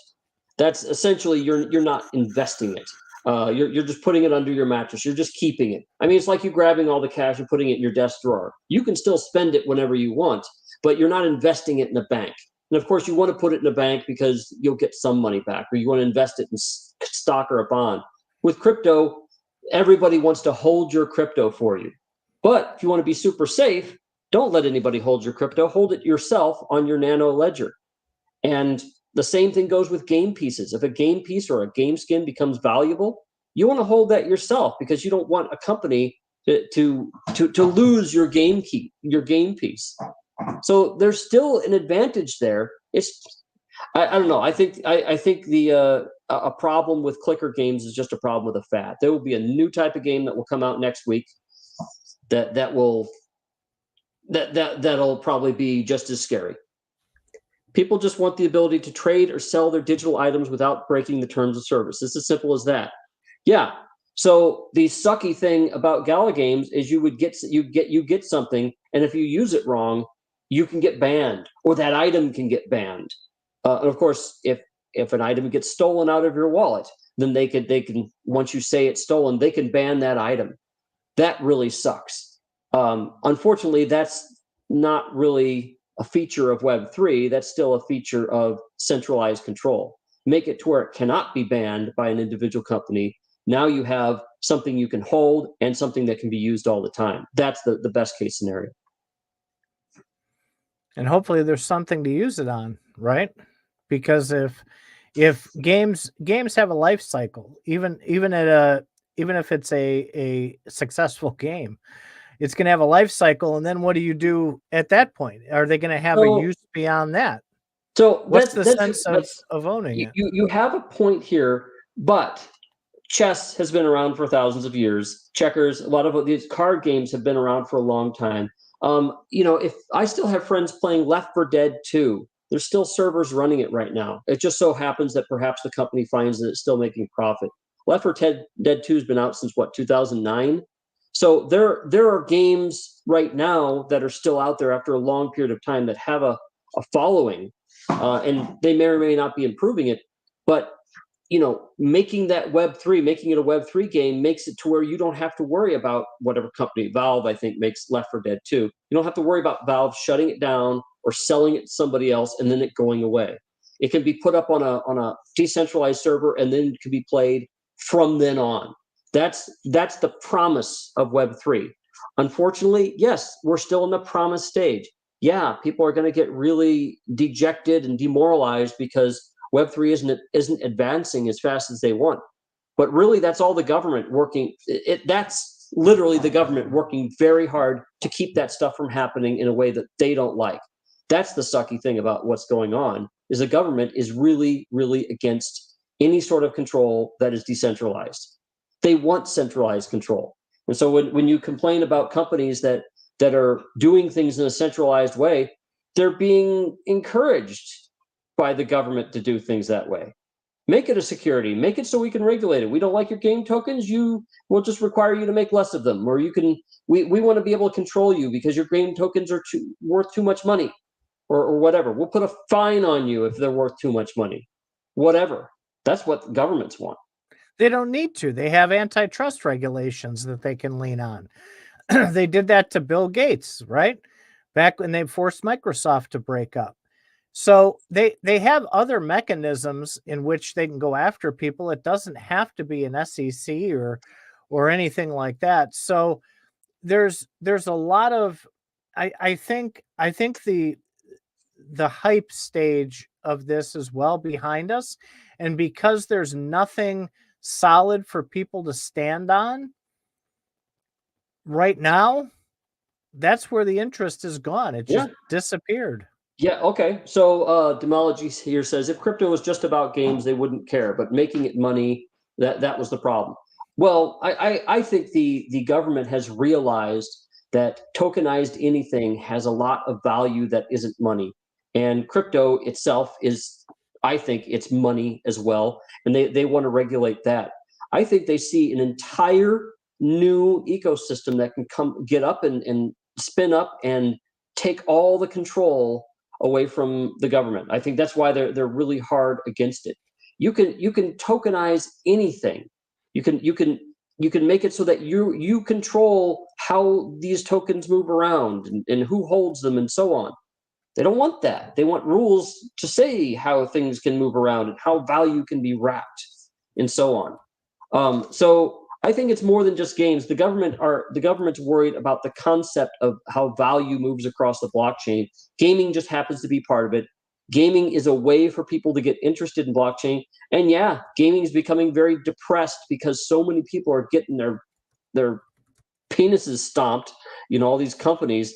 that's essentially you're not investing it. You're just putting it under your mattress. You're just keeping it. I mean, it's like you grabbing all the cash and putting it in your desk drawer. You can still spend it whenever you want, but you're not investing it in a bank. And of course, you want to put it in a bank because you'll get some money back, or you want to invest it in stock or a bond. With crypto, everybody wants to hold your crypto for you. But if you want to be super safe, don't let anybody hold your crypto. Hold it yourself on your nano ledger. And the same thing goes with game pieces. If a game piece or a game skin becomes valuable, you want to hold that yourself, because you don't want a company to lose your game piece. So there's still an advantage there. I don't know. I think the a problem with clicker games is just a problem with a fad. There will be a new type of game that will come out next week that'll probably be just as scary. People just want the ability to trade or sell their digital items without breaking the terms of service. It's as simple as that. Yeah. So the sucky thing about Gala games is you get something, and if you use it wrong, you can get banned, or that item can get banned. And of course, if an item gets stolen out of your wallet, then they can once you say it's stolen, they can ban that item. That really sucks. Unfortunately, that's not really a feature of Web3. That's still a feature of centralized control. Make it to where it cannot be banned by an individual company. Now you have something you can hold and something that can be used all the time. That's the best case scenario. And hopefully there's something to use it on, right? Because if games have a life cycle, even if it's a successful game, it's going to have a life cycle. And then what do you do at that point? Are they going to have a use beyond that? So what's the sense of owning it? You have a point here, but chess has been around for thousands of years. Checkers, a lot of these card games have been around for a long time. If I still have friends playing Left 4 Dead 2, there's still servers running it right now. It just so happens that perhaps the company finds that it's still making profit. Left 4 Dead 2 has been out since 2009. So there are games right now that are still out there after a long period of time that have a following, and they may or may not be improving it. But making that making it a Web3 game makes it to where you don't have to worry about whatever company. Valve, I think, makes Left 4 Dead 2. You don't have to worry about Valve shutting it down or selling it to somebody else and then it going away. It can be put up on a decentralized server and then it can be played from then on. That's the promise of Web3. Unfortunately, yes, we're still in the promise stage. Yeah, people are going to get really dejected and demoralized because Web3 isn't advancing as fast as they want. But really, that's all the government working. That's literally the government working very hard to keep that stuff from happening in a way that they don't like. That's the sucky thing about what's going on, is the government is really, really against any sort of control that is decentralized. They want centralized control. And so when you complain about companies that are doing things in a centralized way, they're being encouraged by the government to do things that way. Make it a security. Make it so we can regulate it. We don't like your game tokens. We'll just require you to make less of them. Or we want to be able to control you because your game tokens are worth too much money, or whatever. We'll put a fine on you if they're worth too much money. Whatever. That's what governments want. They don't need to. They have antitrust regulations that they can lean on. They did that to Bill Gates, right? Back when they forced Microsoft to break up. So they have other mechanisms in which they can go after people. It doesn't have to be an SEC or anything like that. So there's a lot of I think the hype stage of this is well behind us, and because there's nothing solid for people to stand on right now, that's where the interest is gone. It just disappeared. Yeah, okay. So Demology here says, if crypto was just about games, they wouldn't care, but making it money, that was the problem. Well, I think the government has realized that tokenized anything has a lot of value that isn't money. And crypto itself is, I think, it's money as well. And they want to regulate that. I think they see an entire new ecosystem that can get up and spin up and take all the control away from the government. I think that's why they're really hard against it. You can tokenize anything. You can make it so that you control how these tokens move around and who holds them and so on. They don't want that. They want rules to say how things can move around and how value can be wrapped and so on. So I think it's more than just games. The government's worried about the concept of how value moves across the blockchain. Gaming just happens to be part of it. Gaming is a way for people to get interested in blockchain. And yeah, gaming is becoming very depressed because so many people are getting their penises stomped. All these companies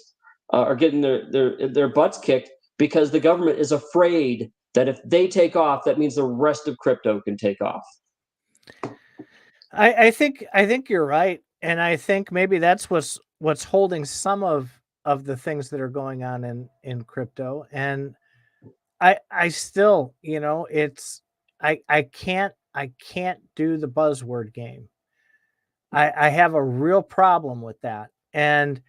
are getting their butts kicked because the government is afraid that if they take off, that means the rest of crypto can take off. I think you're right, and I think maybe that's what's holding some of the things that are going on in crypto. And I still, it's I can't do the buzzword game. I have a real problem with that. And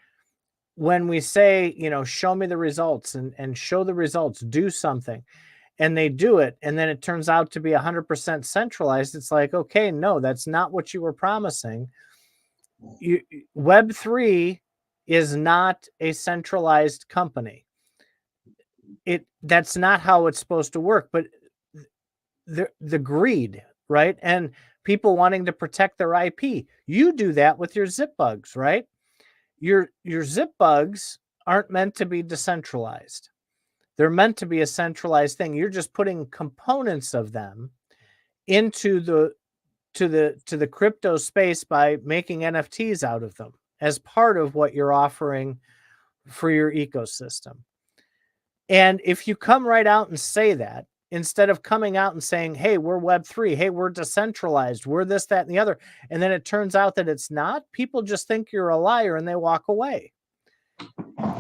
when we say, show me the results and show the results, do something, and they do it, and then it turns out to be 100% centralized, it's like, okay, no, that's not what you were promising. Web3 is not a centralized company. That's not how it's supposed to work. But the greed, right? And people wanting to protect their IP. You do that with your zip bugs, right? Your zip bugs aren't meant to be decentralized. They're meant to be a centralized thing. You're just putting components of them into the crypto space by making NFTs out of them as part of what you're offering for your ecosystem. And if you come right out and say that, instead of coming out and saying, hey, we're Web3, hey, we're decentralized, we're this, that, and the other, and then it turns out that it's not, people just think you're a liar and they walk away.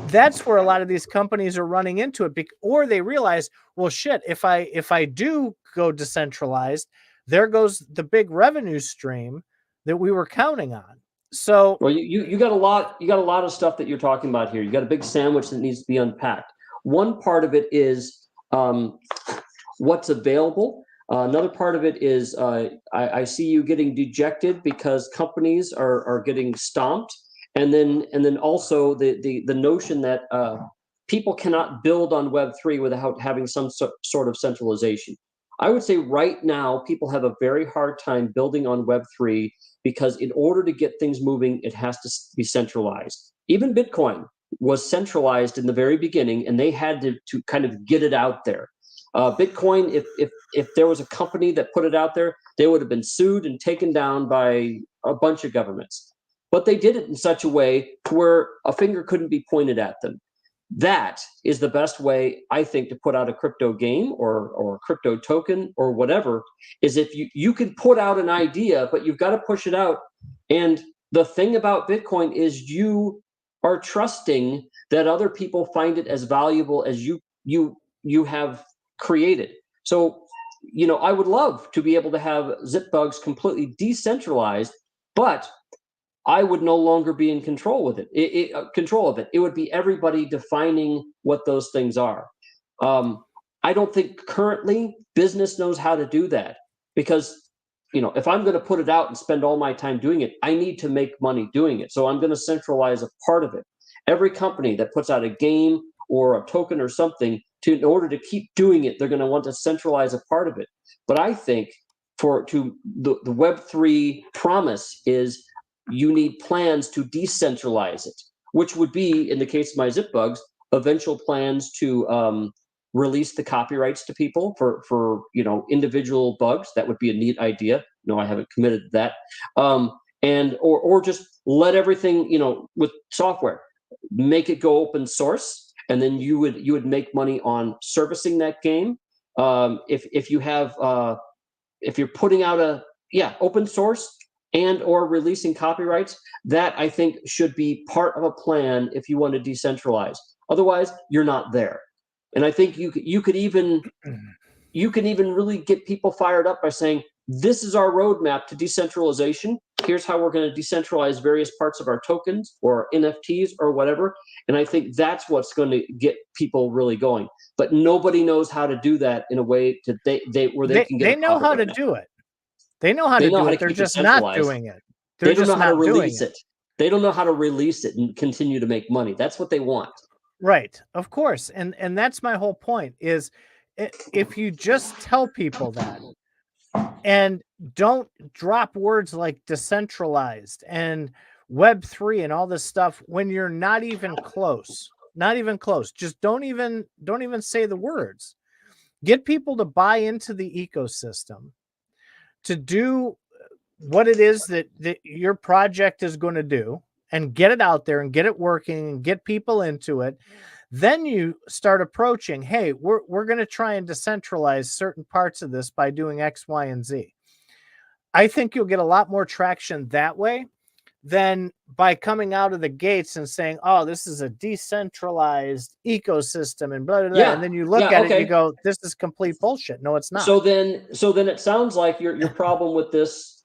That's where a lot of these companies are running into it, or they realize, well, shit, if I do go decentralized, there goes the big revenue stream that we were counting on. So, well, you got a lot of stuff that you're talking about here. You got a big sandwich that needs to be unpacked. One part of it is what's available. Another part of it is I see you getting dejected because companies are getting stomped, and then also the notion that people cannot build on Web3 without having some sort of centralization. I would say right now people have a very hard time building on Web3 because in order to get things moving, it has to be centralized. Even Bitcoin was centralized in the very beginning, and they had to kind of get it out there. Bitcoin, if there was a company that put it out there, they would have been sued and taken down by a bunch of governments. But they did it in such a way to where a finger couldn't be pointed at them. That is the best way, I think, to put out a crypto game or a crypto token or whatever, is if you can put out an idea, but you've got to push it out. And the thing about Bitcoin is you are trusting that other people find it as valuable as you have created. So, I would love to be able to have ZipBugs completely decentralized, but I would no longer be in control with it. Control of it. It would be everybody defining what those things are. I don't think currently business knows how to do that because, if I'm going to put it out and spend all my time doing it, I need to make money doing it. So I'm going to centralize a part of it. Every company that puts out a game or a token or something, in order to keep doing it, they're going to want to centralize a part of it. But I think the Web3 promise is you need plans to decentralize it, which would be, in the case of my ZipBugs, eventual plans to release the copyrights to people for individual bugs. That would be a neat idea. No, I haven't committed to that. And or just let everything, with software, make it go open source, and then you would make money on servicing that game. If you have if you're putting out open source and or releasing copyrights, that I think should be part of a plan if you want to decentralize. Otherwise, you're not there. And I think you could even really get people fired up by saying, this is our roadmap to decentralization. Here's how we're going to decentralize various parts of our tokens or NFTs or whatever. And I think that's what's going to get people really going. But nobody knows how to do that in a way where they can get. They know how to do it. They know how to do it. They're just not doing it. They don't know how to release it. They don't know how to release it and continue to make money. That's what they want. Right. Of course. And that's my whole point is if you just tell people that and don't drop words like decentralized and Web3 and all this stuff when you're not even close, just don't even say the words. Get people to buy into the ecosystem, to do what it is that your project is going to do, and get it out there and get it working and get people into it. Then you start approaching, hey, we're going to try and decentralize certain parts of this by doing X, Y, and Z. I think you'll get a lot more traction that way than by coming out of the gates and saying, oh, this is a decentralized ecosystem and blah, blah, blah. Yeah, and then you look at it and you go, this is complete bullshit. No, it's not. So then it sounds like your problem with this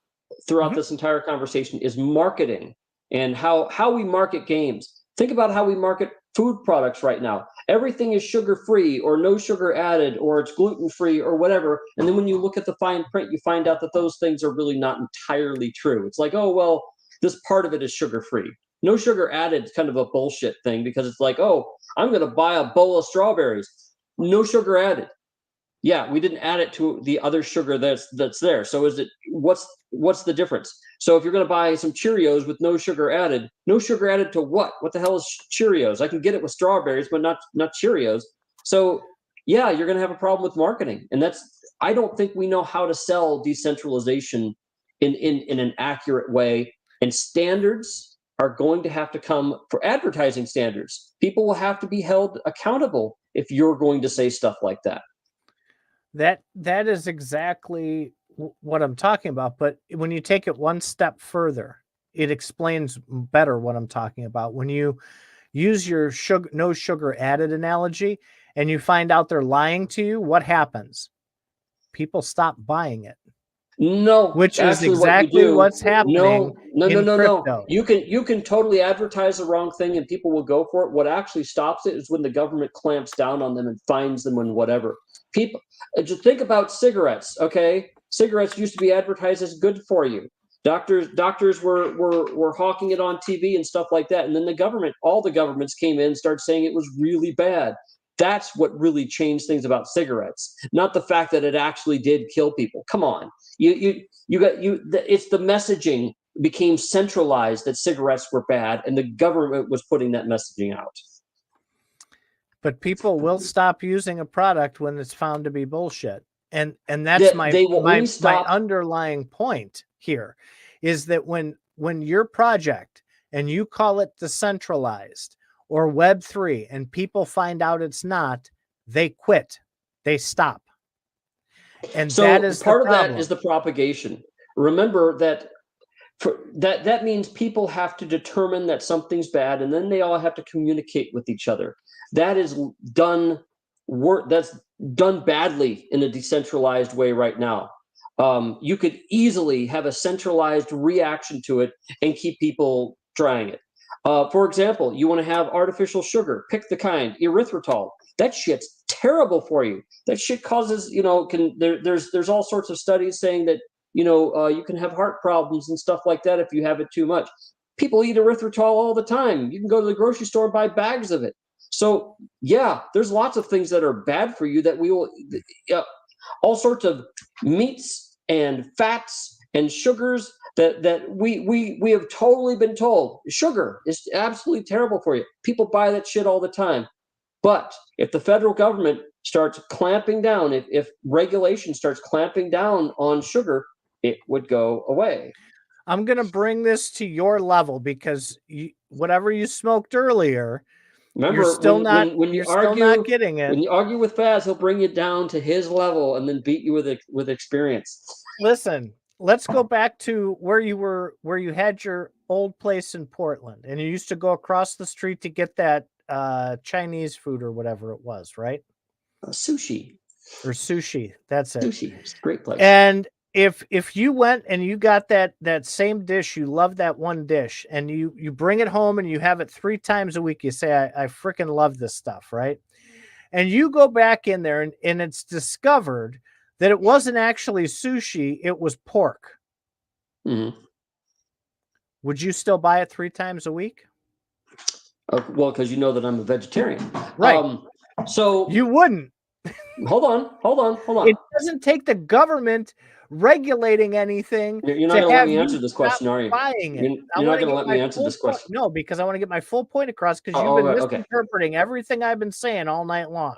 throughout this entire conversation is marketing and how we market games. Think about how we market food products right now. Everything is sugar-free or no sugar added, or it's gluten-free or whatever. And then when you look at the fine print, you find out that those things are really not entirely true. It's like, oh, well, this part of it is sugar-free. No sugar added is kind of a bullshit thing because it's like, oh, I'm going to buy a bowl of strawberries. No sugar added. Yeah, we didn't add it to the other sugar that's there. So what's the difference? So if you're going to buy some Cheerios with no sugar added to what? What the hell is Cheerios? I can get it with strawberries, but not Cheerios. So yeah, you're going to have a problem with marketing. And I don't think we know how to sell decentralization in an accurate way. And standards are going to have to come for advertising standards. People will have to be held accountable if you're going to say stuff like that. That is exactly what I'm talking about. But when you take it one step further, it explains better what I'm talking about. When you use your no sugar added analogy and you find out they're lying to you, what happens? People stop buying it. No, which is actually what you exactly do, what's happening in no. crypto. You can totally advertise the wrong thing and people will go for it. What actually stops it is when the government clamps down on them and fines them and whatever. People just think about cigarettes, okay? Cigarettes used to be advertised as good for you. Doctors were hawking it on TV and stuff like that. And then all the governments came in and started saying it was really bad. That's what really changed things about cigarettes, not the fact that it actually did kill people. Come on. It's the messaging became centralized that cigarettes were bad and the government was putting that messaging out. But people will stop using a product when it's found to be bullshit. And that's They will only my stop. underlying point here is that when your project and you call it decentralized or Web3 and people find out it's not, they quit. They stop. And So that is part the of that problem. is the propagation. Remember that that means people have to determine that something's bad, and then they all have to communicate with each other. That is done that's done badly in a decentralized way right now. You could easily have a centralized reaction to it and keep people trying it. For example, you want to have artificial sugar, pick the kind, erythritol. That shit's terrible for you. That shit causes, there's all sorts of studies saying that, you can have heart problems and stuff like that if you have it too much. People eat erythritol all the time. You can go to the grocery store and buy bags of it. So yeah, there's lots of things that are bad for you that we will, all sorts of meats and fats and sugars that we have totally been told sugar is absolutely terrible for you. People buy that shit all the time. But if the federal government starts clamping down, if regulation starts clamping down on sugar, it would go away. I'm going to bring this to your level because whatever you smoked earlier, Remember, you're still not getting it. When you argue with Faz, he'll bring you down to his level and then beat you with experience. Listen, let's go back to where you had your old place in Portland, and you used to go across the street to get that Chinese food or whatever it was, right? Sushi. Or sushi. That's it. Sushi. It's a great place. And if you went and you got that same dish, you love that one dish, and you bring it home and you have it 3 times a week, you say, I freaking love this stuff, right? And you go back in there and it's discovered that it wasn't actually sushi, it was pork. Mm-hmm. Would you still buy it 3 times a week? Well, because you know that I'm a vegetarian. Right. So you wouldn't. Hold on. It doesn't take the government regulating anything. You're not going to let me answer this question, are you? Buying it. You're not going to let me answer this question. No, because I want to get my full point across because you've been misinterpreting everything I've been saying all night long.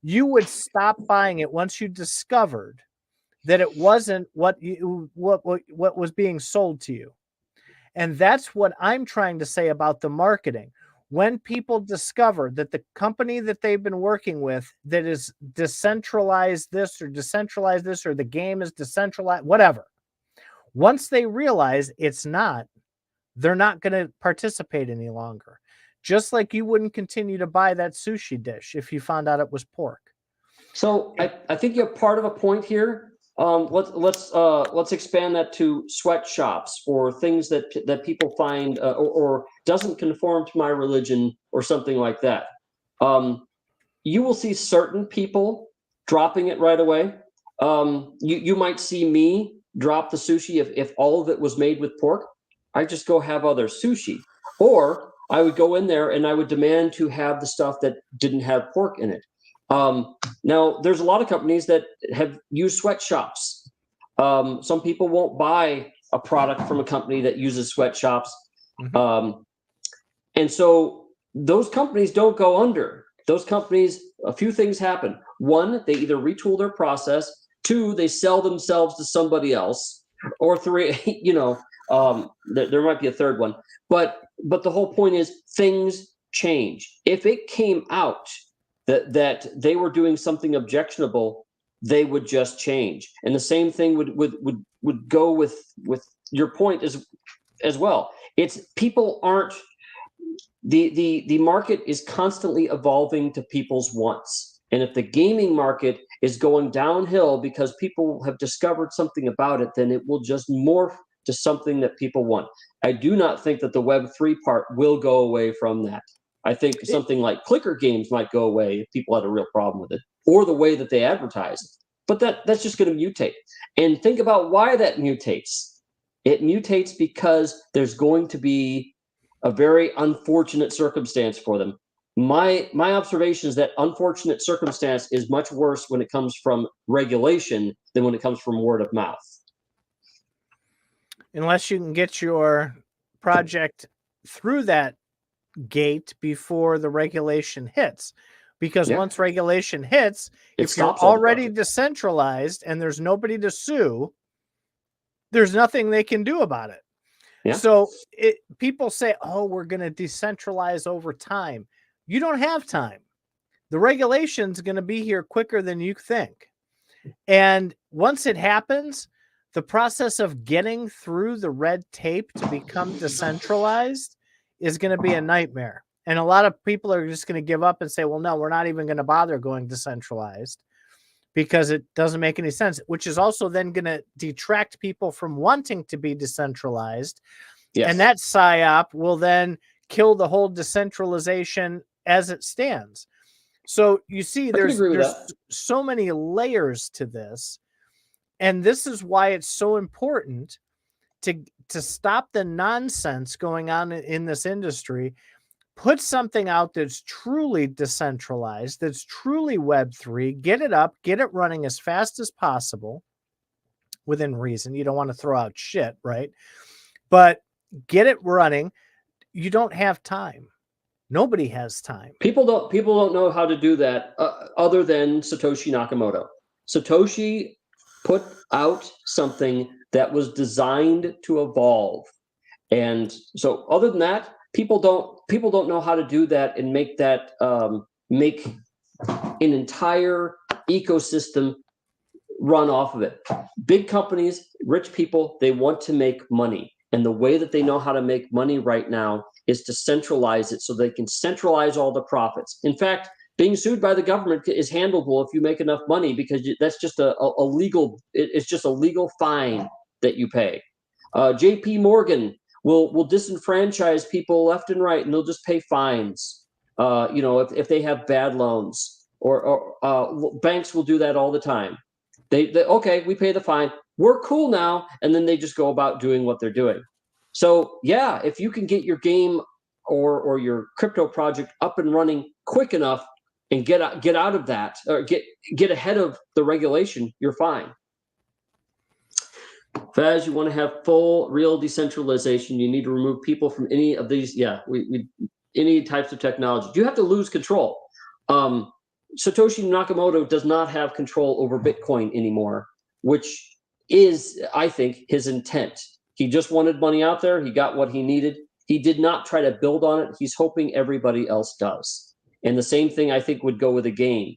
You would stop buying it once you discovered that it wasn't what was being sold to you. And that's what I'm trying to say about the marketing. When people discover that the company that they've been working with that is decentralized this or the game is decentralized, whatever. Once they realize it's not, they're not going to participate any longer. Just like you wouldn't continue to buy that sushi dish if you found out it was pork. So I think you have part of a point here. Let's expand that to sweatshops or things that people find or doesn't conform to my religion or something like that. You will see certain people dropping it right away. You might see me drop the sushi if all of it was made with pork. I just go have other sushi, or I would go in there and I would demand to have the stuff that didn't have pork in it. Now, there's a lot of companies that have used sweatshops. Some people won't buy a product from a company that uses sweatshops. Mm-hmm. And so those companies don't go under. Those companies, a few things happen. 1, they either retool their process. 2, they sell themselves to somebody else. Or 3, there might be a third one. But the whole point is things change. If it came out that they were doing something objectionable, they would just change. And the same thing would go with your point as well. It's people aren't the market is constantly evolving to people's wants. And if the gaming market is going downhill because people have discovered something about it, then it will just morph to something that people want. I do not think that the Web3 part will go away from that. I think something like clicker games might go away if people had a real problem with it, or the way that they advertise it. But that's just going to mutate. And think about why that mutates. It mutates because there's going to be a very unfortunate circumstance for them. My observation is that unfortunate circumstance is much worse when it comes from regulation than when it comes from word of mouth. Unless you can get your project through that gate before the regulation hits. Because once regulation hits, if you're already decentralized and there's nobody to sue, there's nothing they can do about it. Yeah. So people say, oh, we're going to decentralize over time. You don't have time. The regulation's going to be here quicker than you think. And once it happens, the process of getting through the red tape to become decentralized is going to be a nightmare. And a lot of people are just going to give up and say, well, no, we're not even going to bother going decentralized because it doesn't make any sense, which is also then going to detract people from wanting to be decentralized. Yes. And that PSYOP will then kill the whole decentralization as it stands. So you see, there's so many layers to this. And this is why it's so important to stop the nonsense going on in this industry. Put something out that's truly decentralized, that's truly Web3, get it up, get it running as fast as possible within reason. You don't want to throw out shit, right? But get it running. You don't have time. Nobody has time. People don't know how to do that other than Satoshi Nakamoto. Satoshi put out something that was designed to evolve. And so other than that, people don't know how to do that and make that make an entire ecosystem run off of it. Big companies, rich people, they want to make money. And the way that they know how to make money right now is to centralize it so they can centralize all the profits. In fact, being sued by the government is handleable if you make enough money, because that's just a legal, it's just a legal fine that you pay. JP Morgan will disenfranchise people left and right, and they'll just pay fines. If they have bad loans, or banks will do that all the time. They okay, we pay the fine, we're cool now, and then they just go about doing what they're doing. So yeah, if you can get your game or your crypto project up and running quick enough and get out of that, or get ahead of the regulation, you're fine. Faz, you want to have full, real decentralization. You need to remove people from any of these. Yeah, any types of technology. You have to lose control. Satoshi Nakamoto does not have control over Bitcoin anymore, which is, I think, his intent. He just wanted money out there. He got what he needed. He did not try to build on it. He's hoping everybody else does. And the same thing, I think, would go with a game.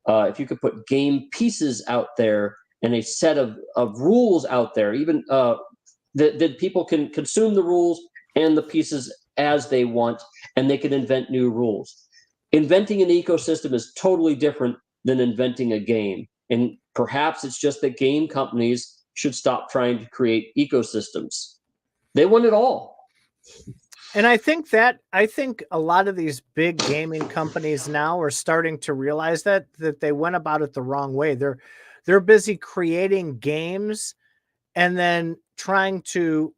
If you could put game pieces out there and a set of rules out there, even that people can consume the rules and the pieces as they want, and they can invent new rules. Inventing an ecosystem is totally different than inventing a game. And perhaps it's just that game companies should stop trying to create ecosystems. They want it all. And I think a lot of these big gaming companies now are starting to realize that they went about it the wrong way. They're busy creating games and then trying to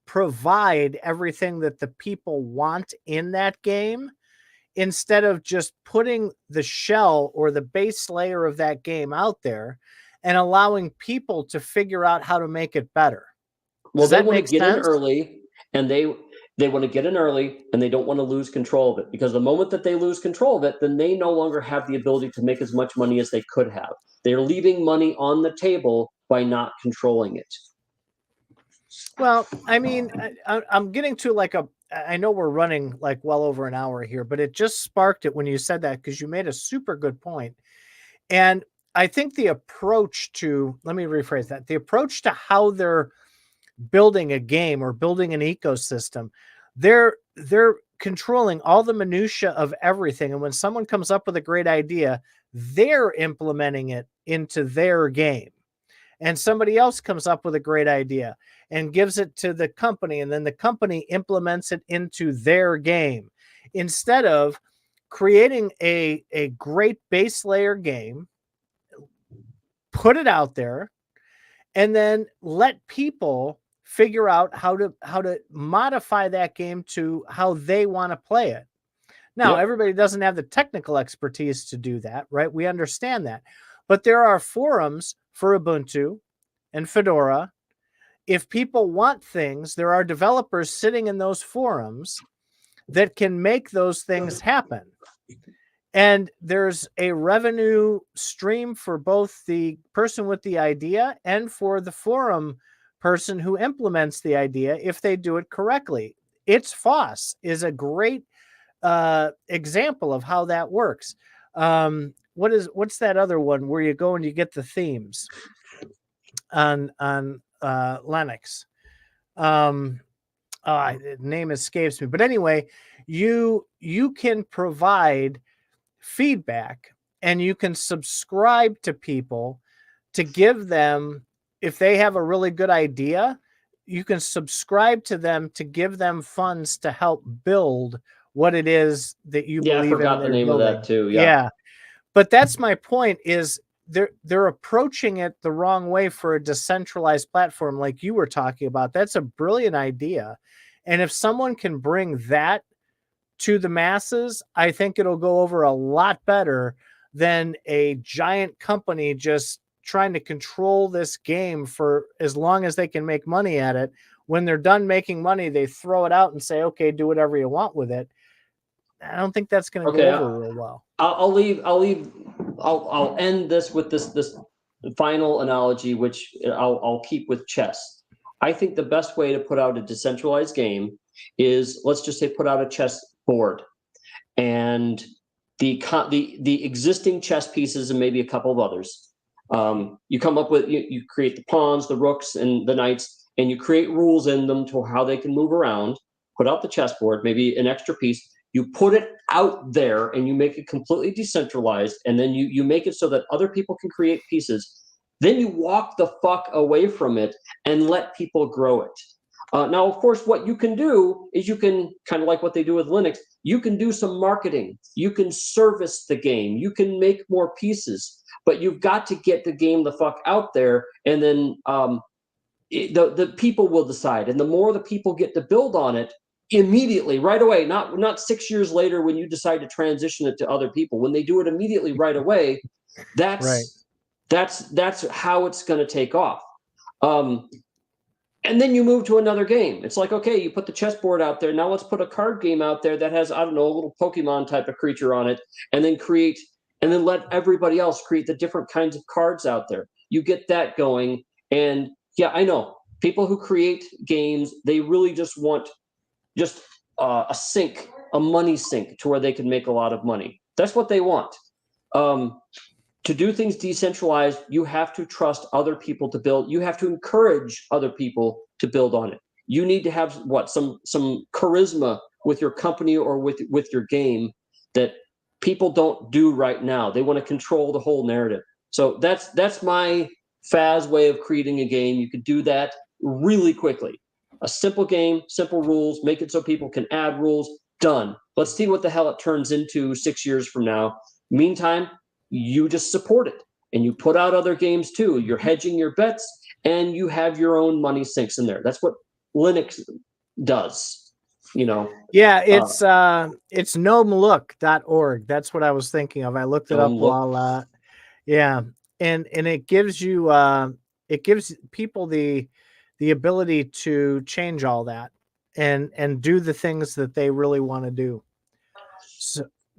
provide everything that the people want in that game, instead of just putting the shell or the base layer of that game out there and allowing people to figure out how to make it better. Well, they want to get in early, and they want to get in early, and they don't want to lose control of it, because the moment that they lose control of it, then they no longer have the ability to make as much money as they could have. They're leaving money on the table by not controlling it. Well, I mean, I'm getting to I know we're running like well over an hour here, but it just sparked it when you said that, because you made a super good point. And I think the approach to, let me rephrase that, the approach to how they're building a game or building an ecosystem, they're controlling all the minutia of everything. And when someone comes up with a great idea, they're implementing it into their game. And somebody else comes up with a great idea and gives it to the company, and then the company implements it into their game. Instead of creating a great base layer game, put it out there, and then let people figure out how to modify that game to how they want to play it. Now, everybody doesn't have the technical expertise to do that, right? We understand that. But there are forums for Ubuntu and Fedora. If people want things, there are developers sitting in those forums that can make those things happen. And there's a revenue stream for both the person with the idea and for the forum person who implements the idea if they do it correctly. It's FOSS is a great example of how that works. What's that other one where you go and you get the themes on Linux? The name escapes me, but anyway, you can provide feedback and you can subscribe to people to give them, if they have a really good idea, you can subscribe to them to give them funds to help build what it is that you believe in. I forgot the name of that too. Yeah. But that's my point, is they're approaching it the wrong way for a decentralized platform like you were talking about. That's a brilliant idea. And if someone can bring that to the masses, I think it'll go over a lot better than a giant company just trying to control this game for as long as they can make money at it. When they're done making money, they throw it out and say, okay, do whatever you want with it. I don't think that's going to go over real well. I'll end this with this final analogy, which I'll keep with chess. I think the best way to put out a decentralized game is, let's just say, put out a chess board, and the existing chess pieces and maybe a couple of others. You come up with, you create the pawns, the rooks, and the knights, and you create rules in them to how they can move around. Put out the chessboard, maybe an extra piece. You put it out there and you make it completely decentralized, and then you make it so that other people can create pieces. Then you walk the fuck away from it and let people grow it. Now, of course, what you can do is you can, kind of like what they do with Linux, you can do some marketing. You can service the game. You can make more pieces. But you've got to get the game the fuck out there, and then the people will decide. And the more the people get to build on it, immediately, right away, not 6 years later when you decide to transition it to other people. When they do it immediately, right away, that's how it's going to take off. And then you move to another game. It's like, okay, you put the chessboard out there. Now let's put a card game out there that has, I don't know, a little Pokemon type of creature on it, and then let everybody else create the different kinds of cards out there. You get that going. And yeah, I know people who create games, they really just want a sink, a money sink, to where they can make a lot of money. That's what they want. To do things decentralized, you have to trust other people to build. You have to encourage other people to build on it. You need to have some charisma with your company or with your game that people don't do right now. They want to control the whole narrative. So that's my Faz way of creating a game. You could do that really quickly. A simple game, simple rules, make it so people can add rules, done. Let's see what the hell it turns into 6 years from now. Meantime, you just support it, and you put out other games too. You're hedging your bets, and you have your own money sinks in there. That's what Linux does, you know. Yeah, it's nomelook.org. That's what I was thinking of. I looked it up while and it gives you it gives people the ability to change all that and do the things that they really want to do.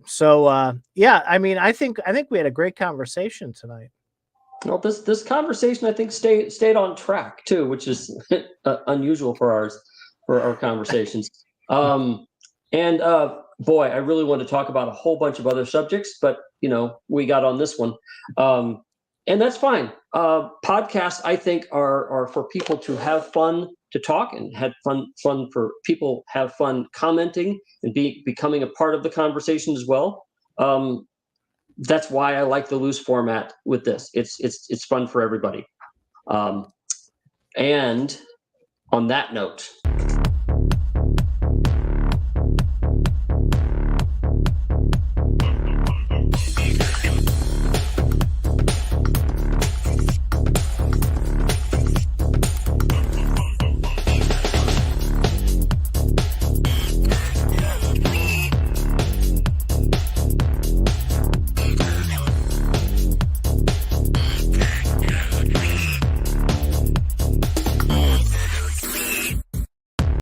So yeah, I mean, I think we had a great conversation tonight. Well, this conversation, I think, stayed on track too, which is unusual for our conversations. And boy, I really want to talk about a whole bunch of other subjects, but we got on this one, and that's fine. Podcasts, I think, are for people to have fun, to talk and had fun for people have fun commenting and becoming a part of the conversation as well. That's why I like the loose format with this. It's fun for everybody. And on that note,